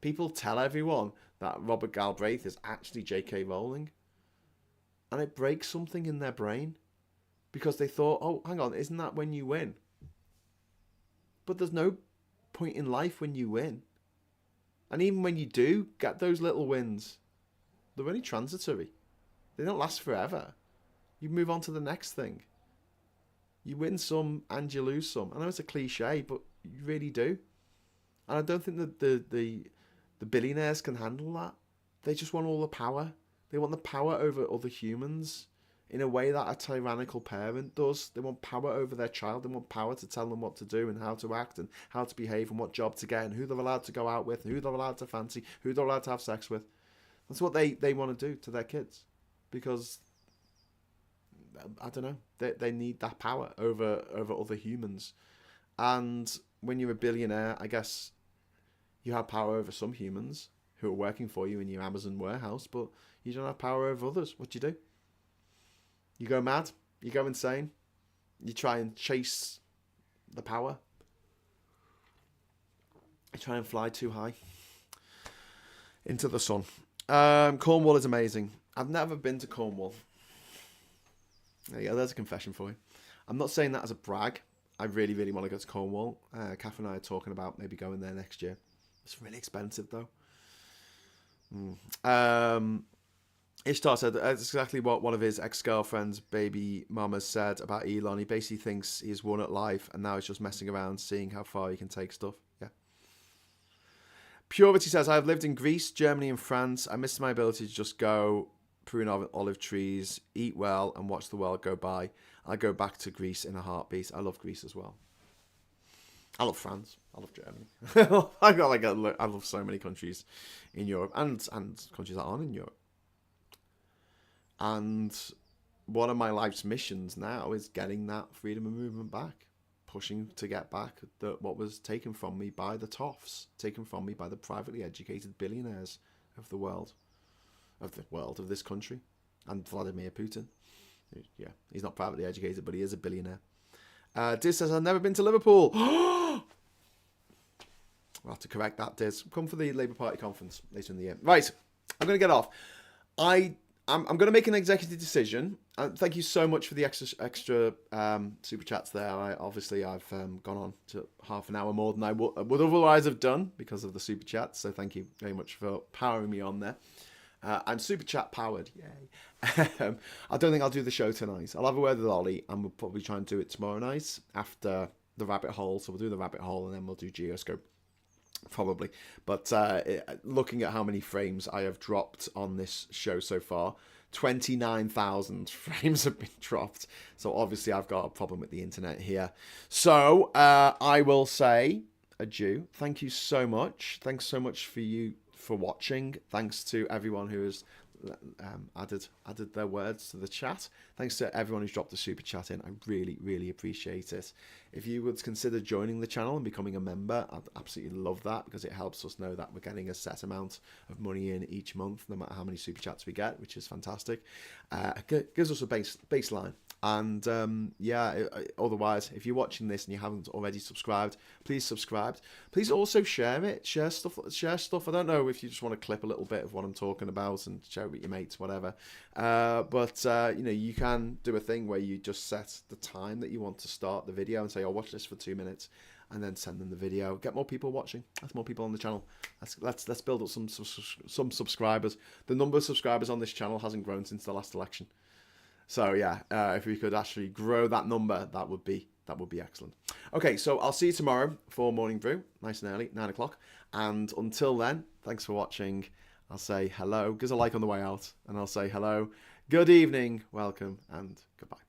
People tell everyone that Robert Galbraith is actually J.K. Rowling. And it breaks something in their brain. Because they thought, oh, hang on, isn't that when you win? But there's no point in life when you win. And even when you do get those little wins, they're only transitory. They don't last forever. You move on to the next thing. You win some and you lose some. I know it's a cliche, but you really do. And I don't think that the billionaires can handle that. They just want all the power. They want the power over other humans in a way that a tyrannical parent does. They want power over their child. They want power to tell them what to do and how to act and how to behave and what job to get and who they're allowed to go out with, who they're allowed to fancy, who they're allowed to have sex with. That's what they want to do to their kids. Because, I don't know, they need that power over other humans. And when you're a billionaire, I guess you have power over some humans who are working for you in your Amazon warehouse, but you don't have power over others. What do? You go mad, you go insane, you try and chase the power, you try and fly too high into the sun. Cornwall is amazing. I've never been to Cornwall. There you go, there's a confession for you. I'm not saying that as a brag. I really, really want to go to Cornwall. Kath and I are talking about maybe going there next year. It's really expensive though. Ishtar said that's exactly what one of his ex-girlfriend's baby mamas said about Elon. He basically thinks he's won at life and now he's just messing around, seeing how far he can take stuff. Yeah. Purity says, I've lived in Greece, Germany and France. I miss my ability to just go prune olive trees, eat well and watch the world go by. I go back to Greece in a heartbeat. I love Greece as well. I love France. I love Germany. I love so many countries in Europe and countries that aren't in Europe. And one of my life's missions now is getting that freedom of movement back, pushing to get back what was taken from me by the toffs, taken from me by the privately educated billionaires of the world, of this country, and Vladimir Putin. Yeah, he's not privately educated, but he is a billionaire. Diz says, I've never been to Liverpool. We'll have to correct that, Diz. Come for the Labour Party conference later in the year. Right, I'm going to get off. I'm going to make an executive decision. Thank you so much for the extra super chats there. I've gone on to half an hour more than I would otherwise have done because of the super chats. So thank you very much for powering me on there. I'm super chat powered. Yay. I don't think I'll do the show tonight. I'll have a word with Ollie and we'll probably try and do it tomorrow night after the rabbit hole. So we'll do the rabbit hole and then we'll do Geoscope. Probably, but looking at how many frames I have dropped on this show so far, 29,000 frames have been dropped. So obviously I've got a problem with the internet here. So I will say adieu. Thank you so much. Thanks so much for watching. Thanks to everyone who has added their words to the chat. Thanks to everyone who's dropped the super chat in. I really, really appreciate it. If you would consider joining the channel and becoming a member, I'd absolutely love that because it helps us know that we're getting a set amount of money in each month, no matter how many super chats we get, which is fantastic. It gives us a baseline. And otherwise, if you're watching this and you haven't already subscribed, please subscribe. Please also share it. Share stuff. I don't know if you just want to clip a little bit of what I'm talking about and share it with your mates, whatever. But you can do a thing where you just set the time that you want to start the video and say, I'll watch this for 2 minutes, and then send them the video. Get more people watching. That's more people on the channel. Let's build up some subscribers. The number of subscribers on this channel hasn't grown since the last election. So yeah, if we could actually grow that number, that would be excellent. Okay, so I'll see you tomorrow for Morning Brew, nice and early, 9 o'clock. And until then, thanks for watching. I'll say hello, give us a like on the way out, and I'll say hello, good evening, welcome, and goodbye.